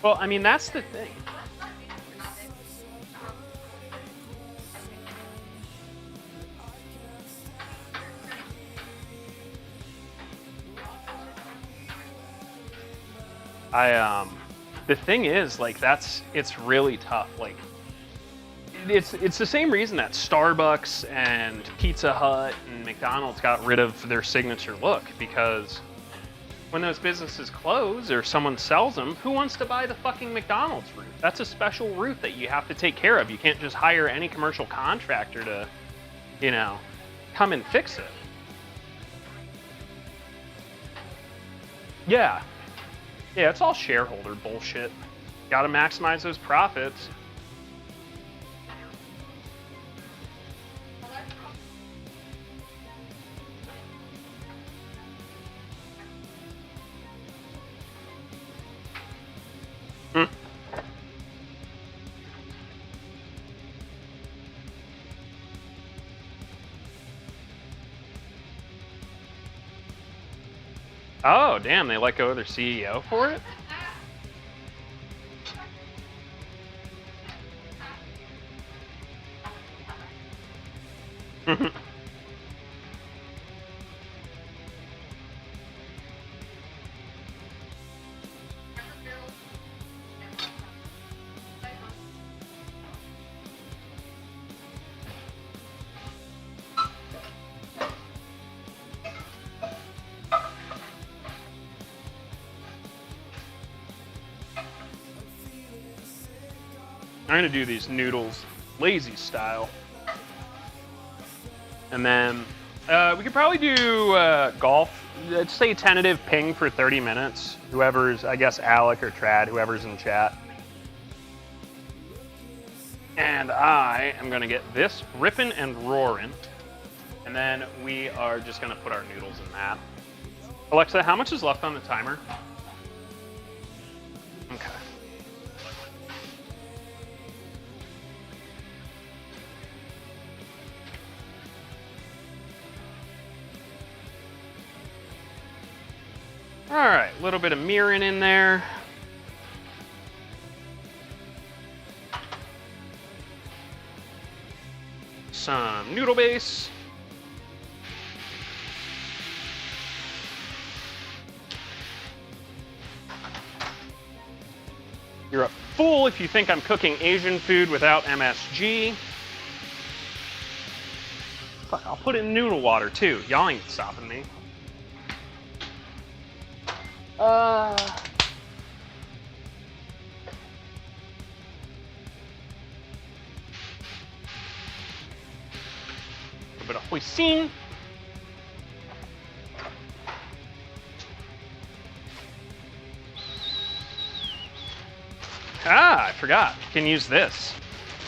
Well, I mean, that's the thing. The thing is, like, it's really tough. Like, it's the same reason that Starbucks and Pizza Hut and McDonald's got rid of their signature look, because when those businesses close or someone sells them, who wants to buy the fucking McDonald's roof? That's a special roof that you have to take care of. You can't just hire any commercial contractor to, you know, come and fix it. Yeah. Yeah, it's all shareholder bullshit. Gotta maximize those profits. Oh, damn, they let go of their CEO for it? I'm gonna do these noodles lazy style. And then we could probably do golf. Let's say tentative ping for 30 minutes. Whoever's, I guess Alec or Trad, whoever's in chat. And I am gonna get this ripping and roaring. And then we are just gonna put our noodles in that. Alexa, how much is left on the timer? Okay. All right, a little bit of mirin in there. Some noodle base. You're a fool if you think I'm cooking Asian food without MSG. Fuck, I'll put it in noodle water too. Y'all ain't stopping me. A bit of hoisin. Ah, I forgot. You can use this.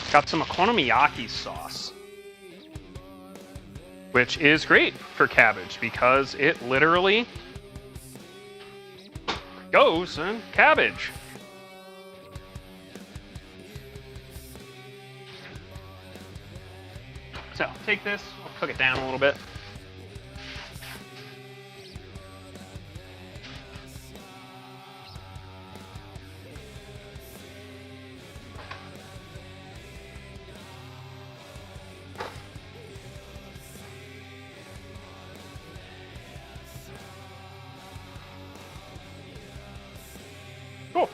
It's got some okonomiyaki sauce, which is great for cabbage because it literally goes in cabbage. So take this, we'll cook it down a little bit. Cool.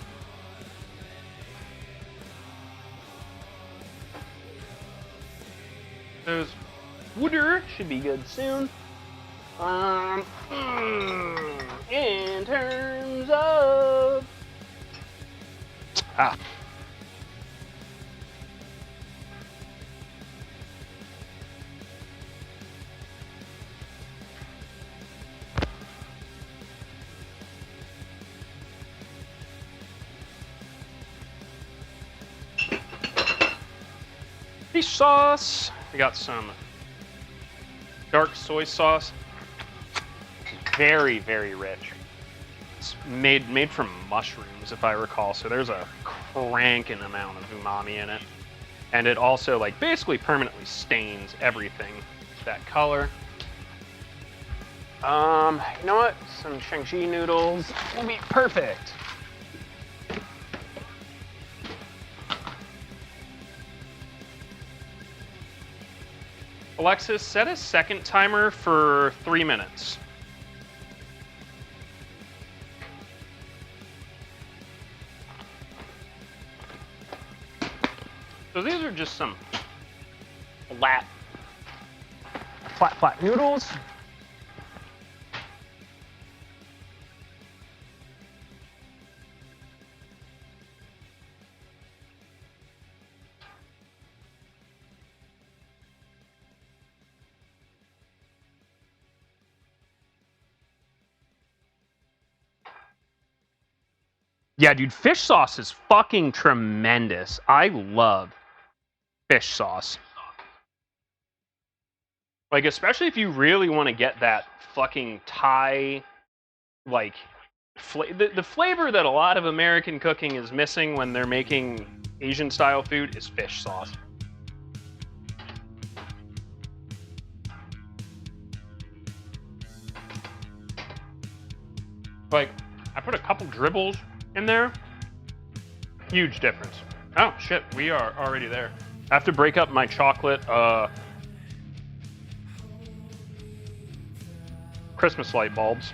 Those water should be good soon. In terms of fish sauce. We got some dark soy sauce. Very, very rich. It's made from mushrooms, if I recall. So there's a cranking amount of umami in it, and it also like basically permanently stains everything that color. You know what? Some Shangji noodles will be perfect. Alexis, set a second timer for 3 minutes. So these are just some flat noodles. Yeah, dude, fish sauce is fucking tremendous. I love fish sauce. Like, especially if you really want to get that fucking Thai, like, the flavor that a lot of American cooking is missing when they're making Asian-style food is fish sauce. Like, I put a couple dribbles in there. Huge difference. Oh, shit, we are already there. I have to break up my chocolate Christmas light bulbs.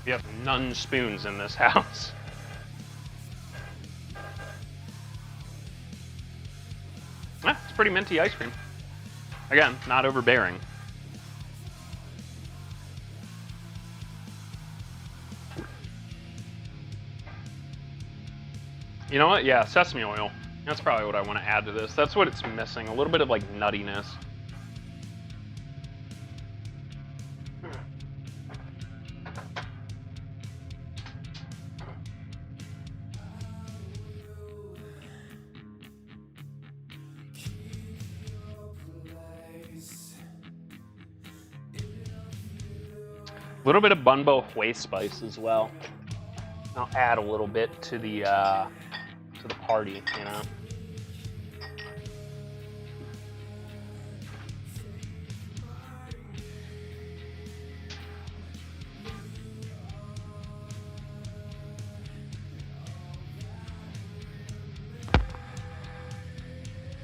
We have none spoons in this house. It's pretty minty ice cream. Again, not overbearing. You know what? Yeah, sesame oil. That's probably what I want to add to this. That's what it's missing. A little bit of like nuttiness. A little bit of bunbo hui spice as well. I'll add a little bit to the party, you know.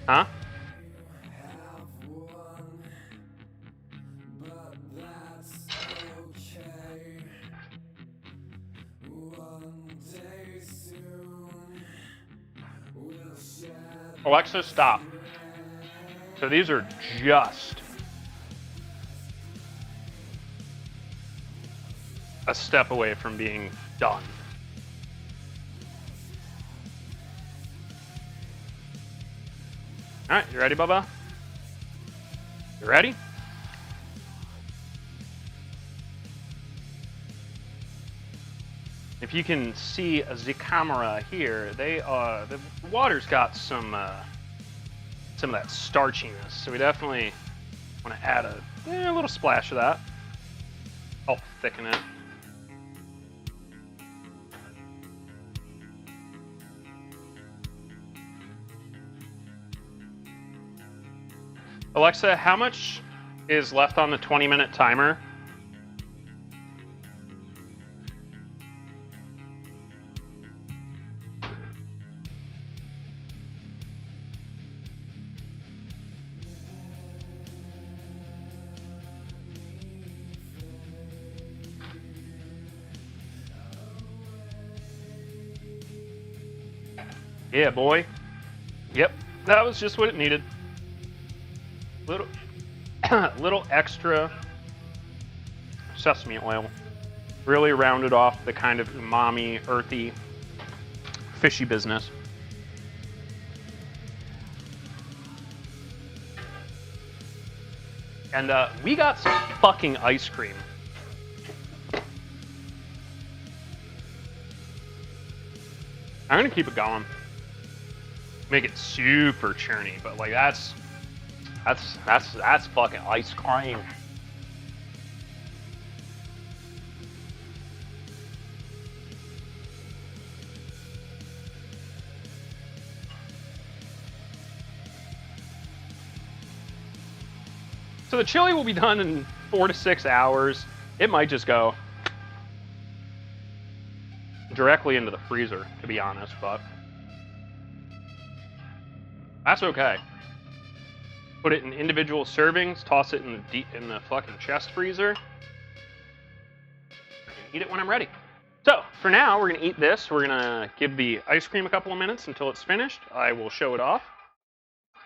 Huh? Alexa, stop. So these are just a step away from being done. All right, you ready, Bubba? You ready? If you can see the camera here, the water's got some of that starchiness, so we definitely want to add a little splash of that. Help thicken it. Alexa, how much is left on the 20-minute timer? Yeah, boy. Yep, that was just what it needed. Little extra sesame oil. Really rounded off the kind of umami, earthy, fishy business. And we got some fucking ice cream. I'm gonna keep it going. Make it super churny, but like that's fucking ice cream. So the chili will be done in 4 to 6 hours. It might just go directly into the freezer, to be honest, but that's okay. Put it in individual servings, toss it in the fucking chest freezer. I can eat it when I'm ready. So for now, we're gonna eat this. We're gonna give the ice cream a couple of minutes until it's finished. I will show it off,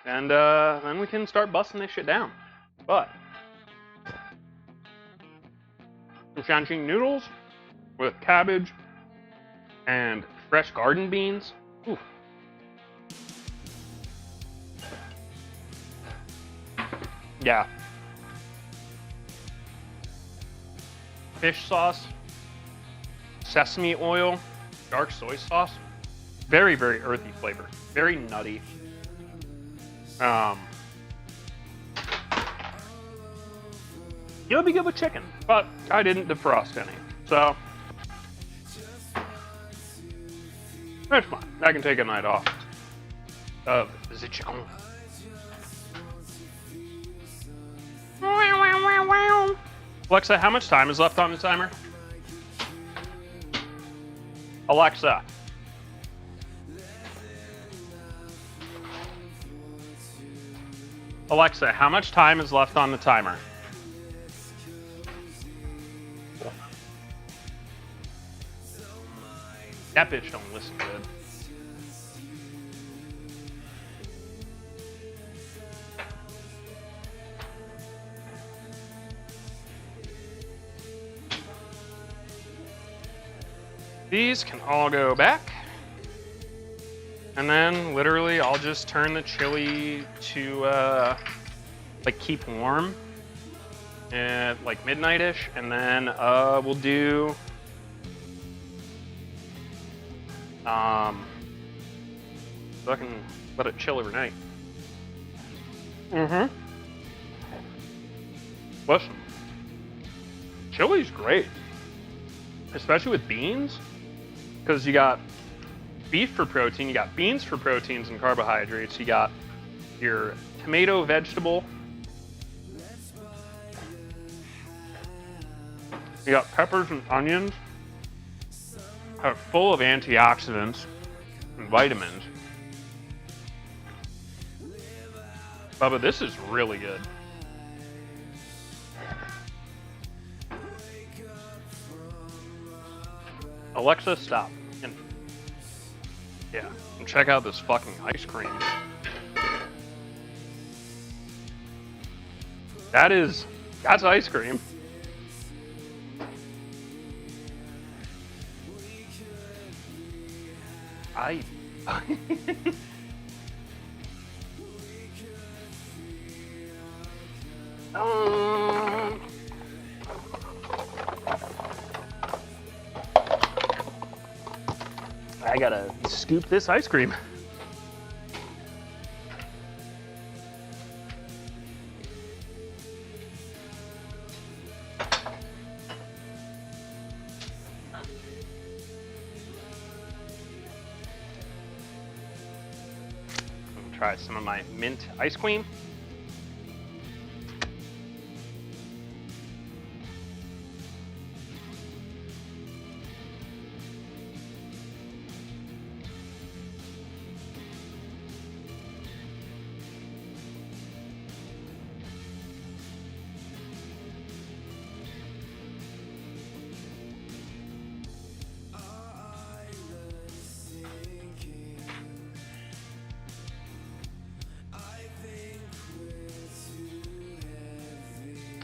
and then we can start busting this shit down. But some Shanxi noodles with cabbage and fresh garden beans. Ooh. Yeah. Fish sauce, sesame oil, dark soy sauce. Very, very earthy flavor. Very nutty. It would be good with chicken, but I didn't defrost any. So that's fine. I can take a night off of the chicken. Alexa, how much time is left on the timer? Alexa. Alexa, how much time is left on the timer? That bitch don't listen good. These can all go back. And then literally I'll just turn the chili to like keep warm at like midnight-ish, and then we'll do so I can let it chill overnight. Listen, chili's great, especially with beans, because you got beef for protein, you got beans for proteins and carbohydrates, you got your tomato vegetable, you got peppers and onions, are full of antioxidants and vitamins. Bubba, this is really good. Alexa, stop. And yeah, and check out this fucking ice cream. That's ice cream. I gotta scoop this ice cream. Try some of my mint ice cream.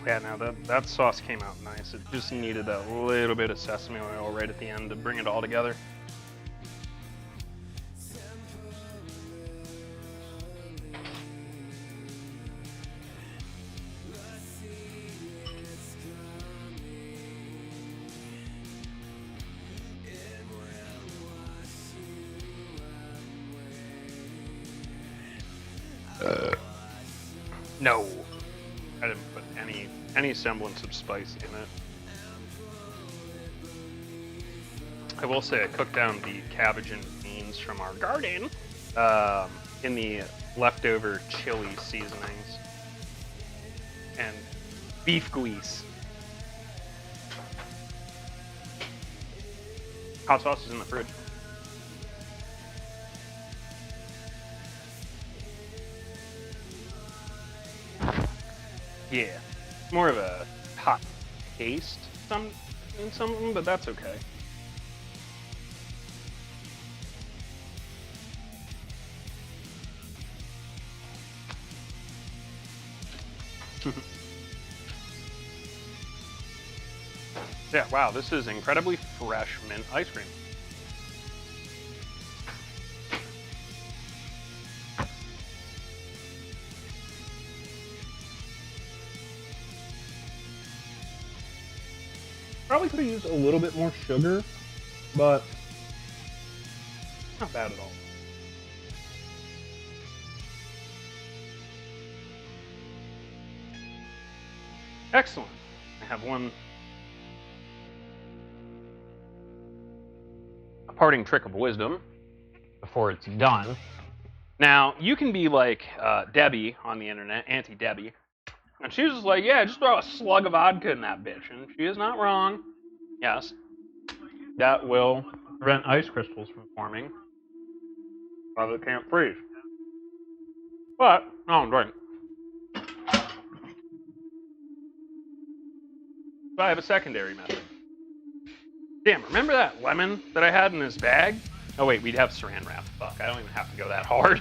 Yeah, now that sauce came out nice. It just needed a little bit of sesame oil right at the end to bring it all together. No, I didn't put any semblance of spice in it. I will say I cooked down the cabbage and beans from our garden in the leftover chili seasonings and beef grease. Hot sauce is in the fridge. Yeah, more of a hot taste in something, but that's okay. Yeah, wow, this is incredibly fresh mint ice cream. Probably could have used a little bit more sugar, but not bad at all. Excellent. I have a parting trick of wisdom before it's done. Now, you can be like Debbie on the internet, Auntie Debbie, and she was just like, yeah, just throw a slug of vodka in that bitch. And she is not wrong. Yes. That will prevent ice crystals from forming while it can't freeze. But, oh, right. So I have a secondary method. Damn, remember that lemon that I had in this bag? Oh wait, we'd have saran wrap. Fuck, I don't even have to go that hard.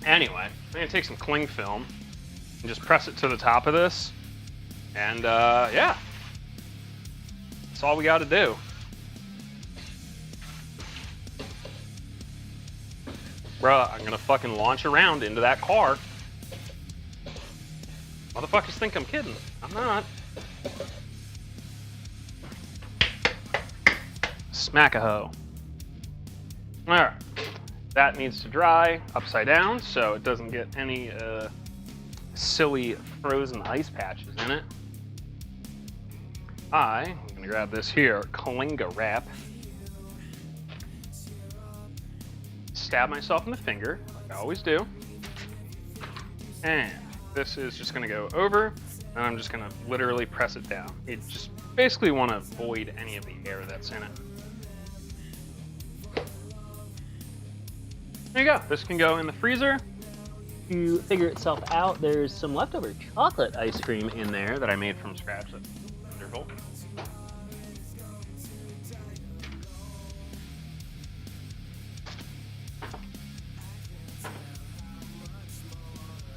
Anyway, I'm gonna take some cling film and just press it to the top of this. And yeah. That's all we gotta do. Bruh, I'm gonna fucking launch around into that car. Motherfuckers think I'm kidding. I'm not. Smack-a-ho. Alright. That needs to dry upside down so it doesn't get any silly frozen ice patches in it. I'm gonna grab this here Kalinga wrap. Stab myself in the finger, like I always do. And this is just gonna go over, and I'm just gonna literally press it down. You just basically want to void any of the air that's in it. There you go. This can go in the freezer. To figure itself out, there's some leftover chocolate ice cream in there that I made from scratch. That's wonderful.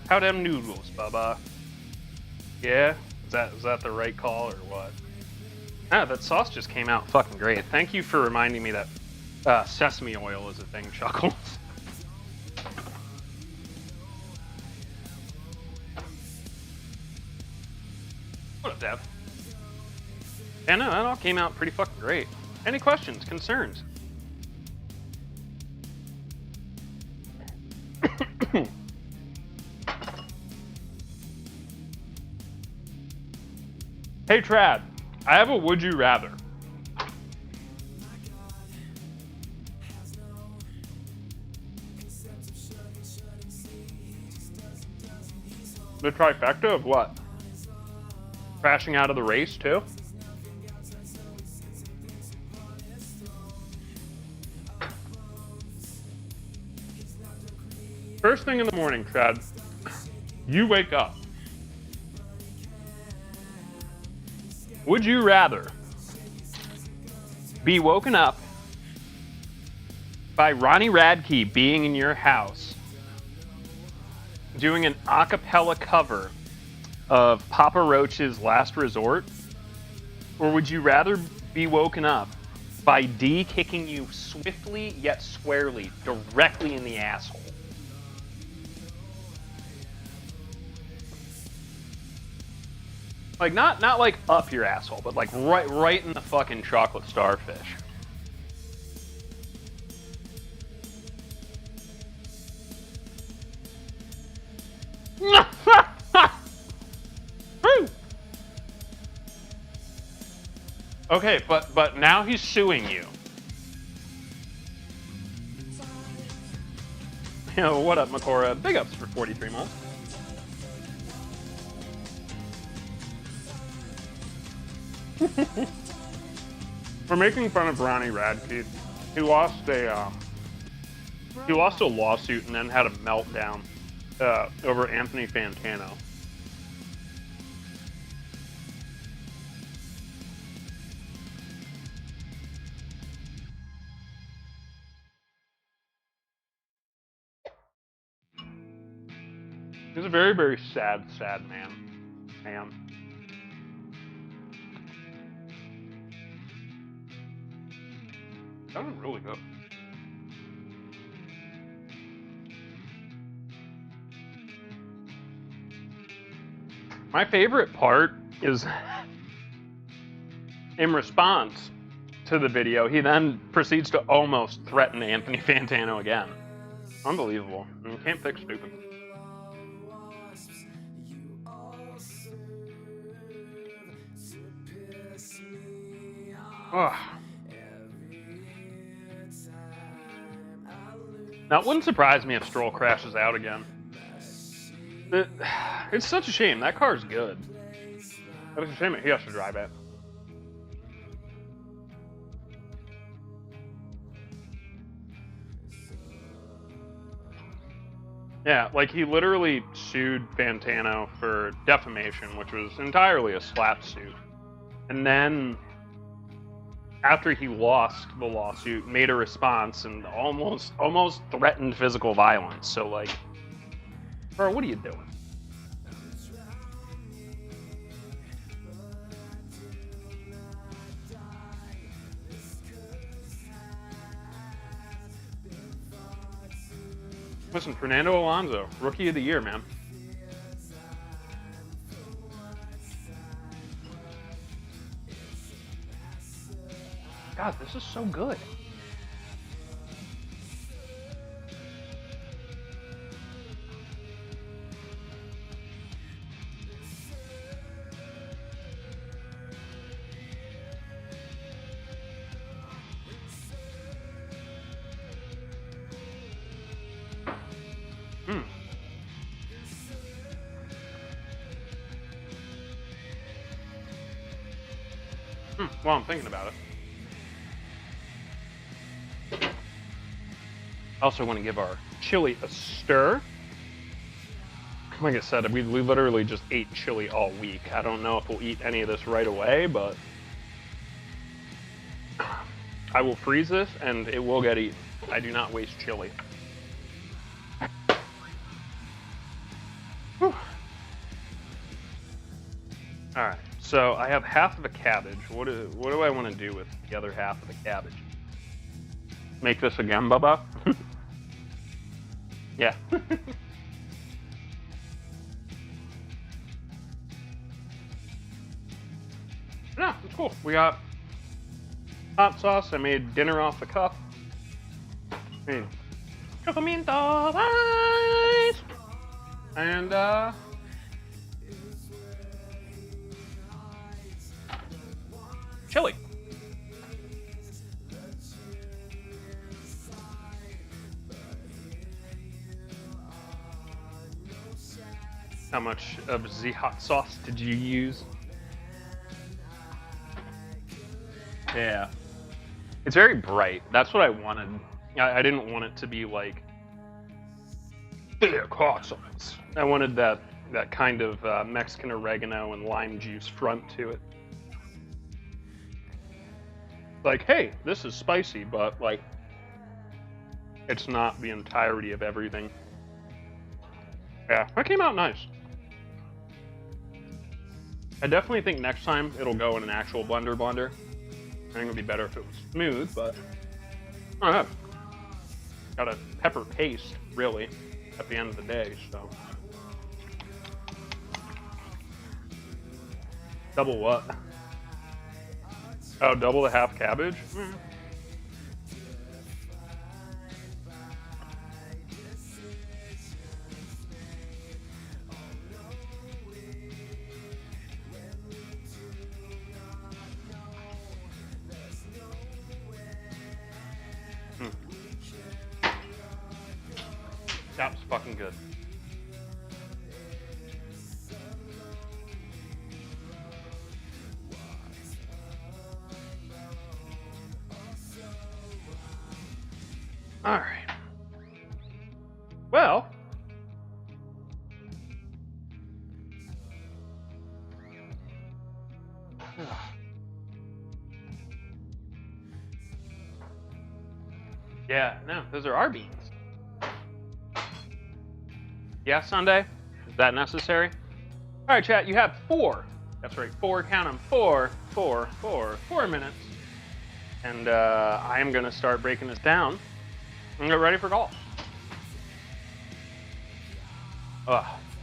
How them noodles, Bubba? Yeah? Is that the right call or what? Ah, that sauce just came out fucking great. Thank you for reminding me that sesame oil is a thing, Chuckles. What up, Dev? Yeah, no, that all came out pretty fucking great. Any questions, concerns? Hey Trad, I have a would you rather. The trifecta of what? Crashing out of the race too? First thing in the morning, Trad, you wake up. Would you rather be woken up by Ronnie Radke being in your house doing an a cappella cover of Papa Roach's Last Resort? Or would you rather be woken up by D kicking you swiftly yet squarely directly in the asshole? Like not like up your asshole, but like right in the fucking chocolate starfish. Okay, but now he's suing you. Yo, what up, Makora? Big ups for 43 months. We're making fun of Ronnie Radke. He lost a lawsuit and then had a meltdown over Anthony Fantano. He's a very, very sad man. That was really good. My favorite part is in response to the video, he then proceeds to almost threaten Anthony Fantano again. Unbelievable. You can't fix stupid. Ugh. Now, it wouldn't surprise me if Stroll crashes out again. It's such a shame. That car's good. It's a shame he has to drive it. Yeah, like he literally sued Fantano for defamation, which was entirely a slap suit. And then, after he lost the lawsuit, made a response and almost threatened physical violence. So like, bro, what are you doing? Listen, Fernando Alonso, Rookie of the Year, man. God, this is so good. Well, I'm thinking about it. I also want to give our chili a stir. Like I said, we literally just ate chili all week. I don't know if we'll eat any of this right away, but I will freeze this and it will get eaten. I do not waste chili. Whew. All right, so I have half of a cabbage. What do I want to do with the other half of the cabbage? Make this again, Bubba? Yeah. No, it's cool. We got hot sauce. I made dinner off the cuff. I mean, chocolate. And chili. How much of the hot sauce did you use? Yeah. It's very bright. That's what I wanted. I didn't want it to be like thick hot sauce. I wanted that kind of Mexican oregano and lime juice front to it. Like, hey, this is spicy, but like, it's not the entirety of everything. Yeah, that came out nice. I definitely think next time it'll go in an actual blender. I think it'd be better if it was smooth, but I don't know. Got a pepper paste, really, at the end of the day, so. Double what? Oh, double the half cabbage? Mm. That was fucking good. All right. Well, yeah, no, those are our beans. Yeah, Sunday? Is that necessary? All right, chat, you have 4. That's right, 4, count them, 4 minutes. And I am gonna start breaking this down and get ready for golf.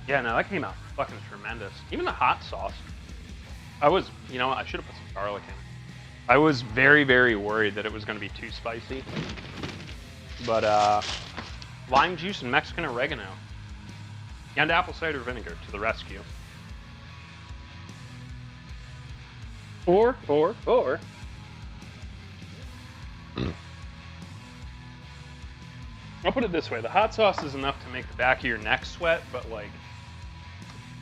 Yeah, no, that came out fucking tremendous. Even the hot sauce. I was, you know what, I should have put some garlic in it. I was very, very worried that it was gonna be too spicy. But lime juice and Mexican oregano. And apple cider vinegar to the rescue. Or. I'll put it this way, the hot sauce is enough to make the back of your neck sweat, but like,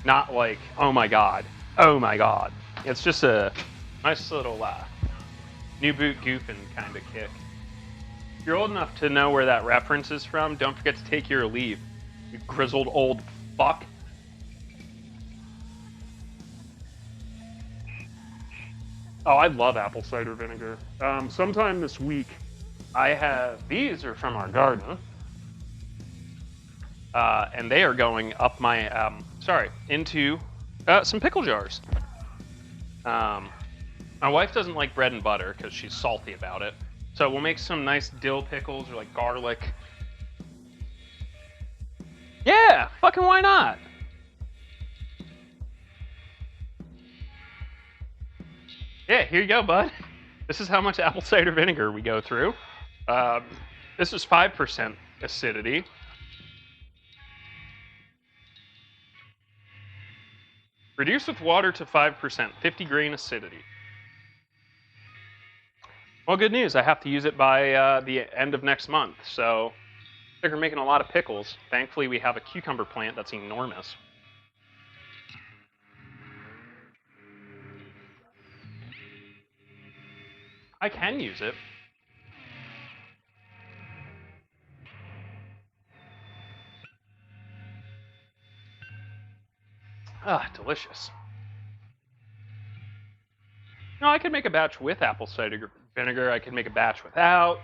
not like, oh my god. It's just a nice little new boot goofing kind of kick. If you're old enough to know where that reference is from, don't forget to take your leave, you grizzled old fuck. Oh, I love apple cider vinegar. Sometime this week, these are from our garden. And they are going up my, into some pickle jars. My wife doesn't like bread and butter because she's salty about it. So we'll make some nice dill pickles or like garlic. Yeah, fucking why not? Yeah, here you go, bud. This is how much apple cider vinegar we go through. This is 5% acidity. Reduce with water to 5%, 50 grain acidity. Well, good news. I have to use it by the end of next month, so I think we're making a lot of pickles. Thankfully, we have a cucumber plant that's enormous. I can use it. Ah, delicious. No, I could make a batch with apple cider vinegar. I could make a batch without.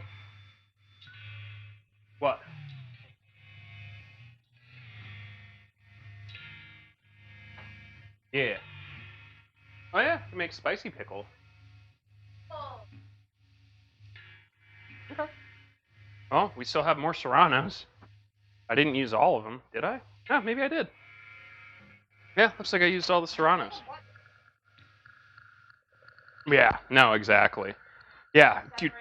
What? Yeah. Oh yeah, you can make spicy pickle. Okay. Well, we still have more serranos. I didn't use all of them, did I? Yeah, maybe I did. Yeah, looks like I used all the serranos. Yeah, no, exactly. Yeah, dude.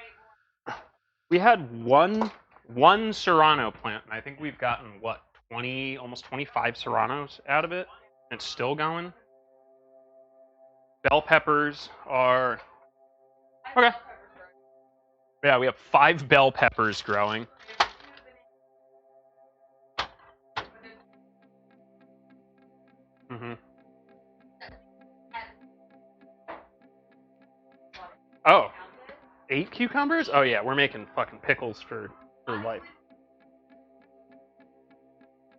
We had one serrano plant, and I think we've gotten, what, 20, almost 25 serranos out of it. And it's still going. Bell peppers are... Okay. Yeah, we have 5 bell peppers growing. Mm-hmm. Oh. 8 cucumbers? Oh yeah, we're making fucking pickles for life.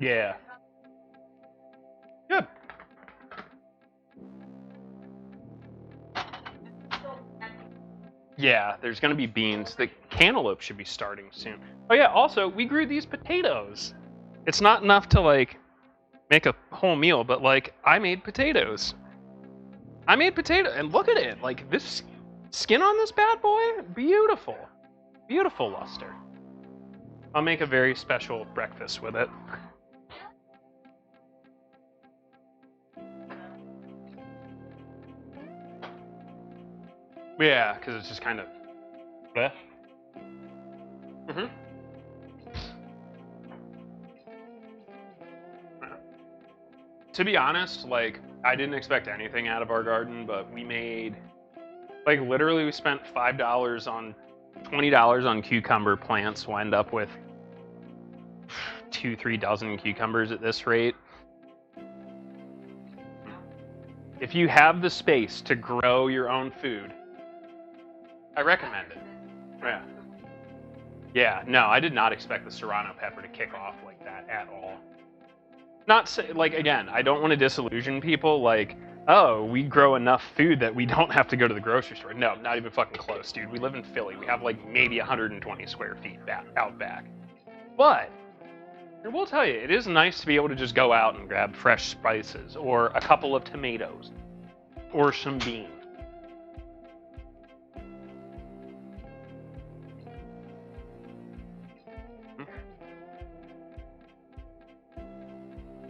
Yeah. Good. Yeah, there's gonna be beans. The cantaloupe should be starting soon. Oh yeah, also, we grew these potatoes. It's not enough to, like, make a whole meal, but, like, I made potatoes. And look at it. Like, this skin on this bad boy, beautiful. Beautiful luster. I'll make a very special breakfast with it. Yeah, because it's just kind of... bleh. Mm-hmm. To be honest, like, I didn't expect anything out of our garden, but we made... like, literally we spent $5 on... $20 on cucumber plants. We'll end up with 2-3 dozen cucumbers at this rate. If you have the space to grow your own food, I recommend it. Yeah. Yeah, no, I did not expect the serrano pepper to kick off like that at all. Not say, like, again, I don't want to disillusion people, like, oh, we grow enough food that we don't have to go to the grocery store. No, not even fucking close, dude. We live in Philly. We have, like, maybe 120 square feet out back. But I will tell you, it is nice to be able to just go out and grab fresh spices, or a couple of tomatoes, or some beans.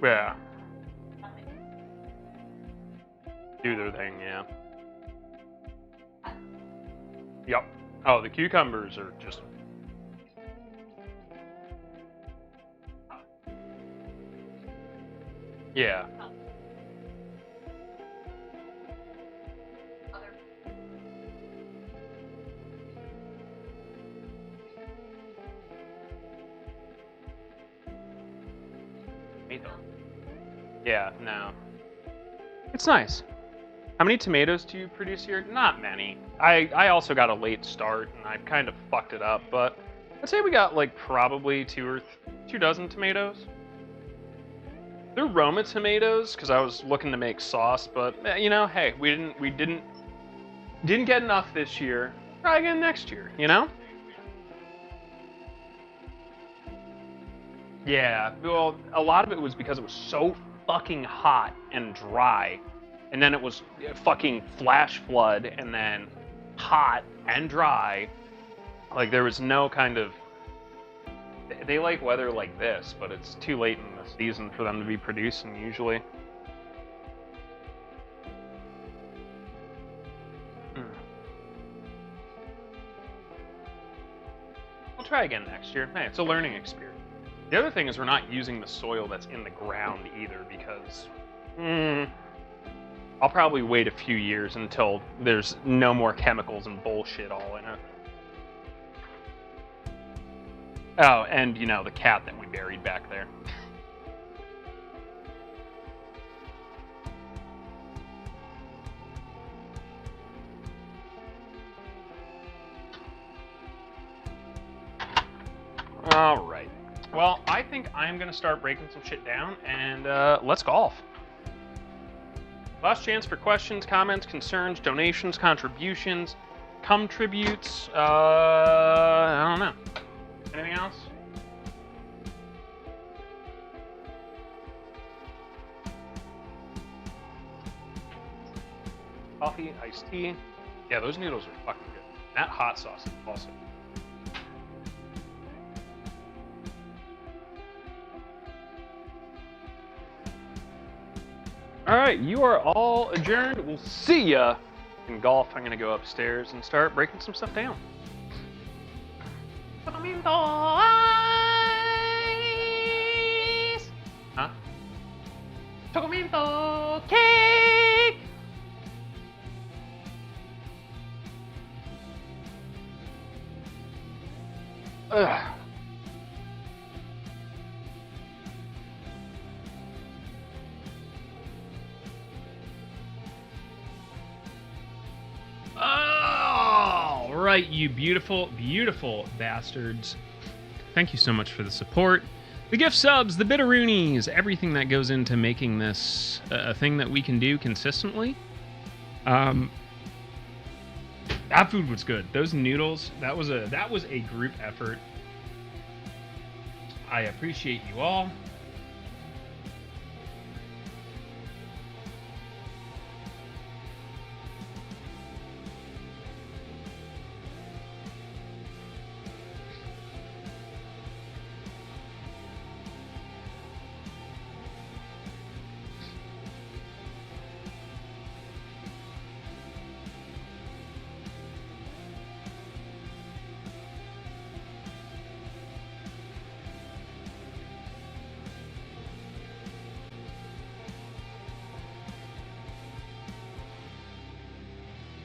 Yeah. Do their thing, yeah. Yep. Oh, the cucumbers are just... yeah. Yeah, no. It's nice. How many tomatoes do you produce here? Not many. I also got a late start, and I kind of fucked it up, but I'd say we got, like, probably 2 dozen tomatoes. They're Roma tomatoes, because I was looking to make sauce, but, you know, hey, we didn't get enough this year. Try again next year, you know? Yeah, well, a lot of it was because it was so fucking hot and dry, and then it was fucking flash flood, and then hot and dry. Like, there was no kind of... they like weather like this, but it's too late in the season for them to be producing usually. We'll try again next year. Hey, it's a learning experience. The other thing is we're not using the soil that's in the ground either, because I'll probably wait a few years until there's no more chemicals and bullshit all in it. Oh, and, you know, the cat that we buried back there. All right. Well, I think I'm going to start breaking some shit down, and let's golf. Last chance for questions, comments, concerns, donations, contributions, tributes. I don't know. Anything else? Coffee, iced tea. Yeah, those noodles are fucking good. That hot sauce is awesome. All right, you are all adjourned. We'll see ya in golf. I'm gonna go upstairs and start breaking some stuff down. Chocominto cake! Ugh. All right, you beautiful, beautiful bastards. Thank you so much for the support. The gift subs, the bitteroonies, everything that goes into making this a thing that we can do consistently. That food was good. Those noodles, that was a group effort. I appreciate you all.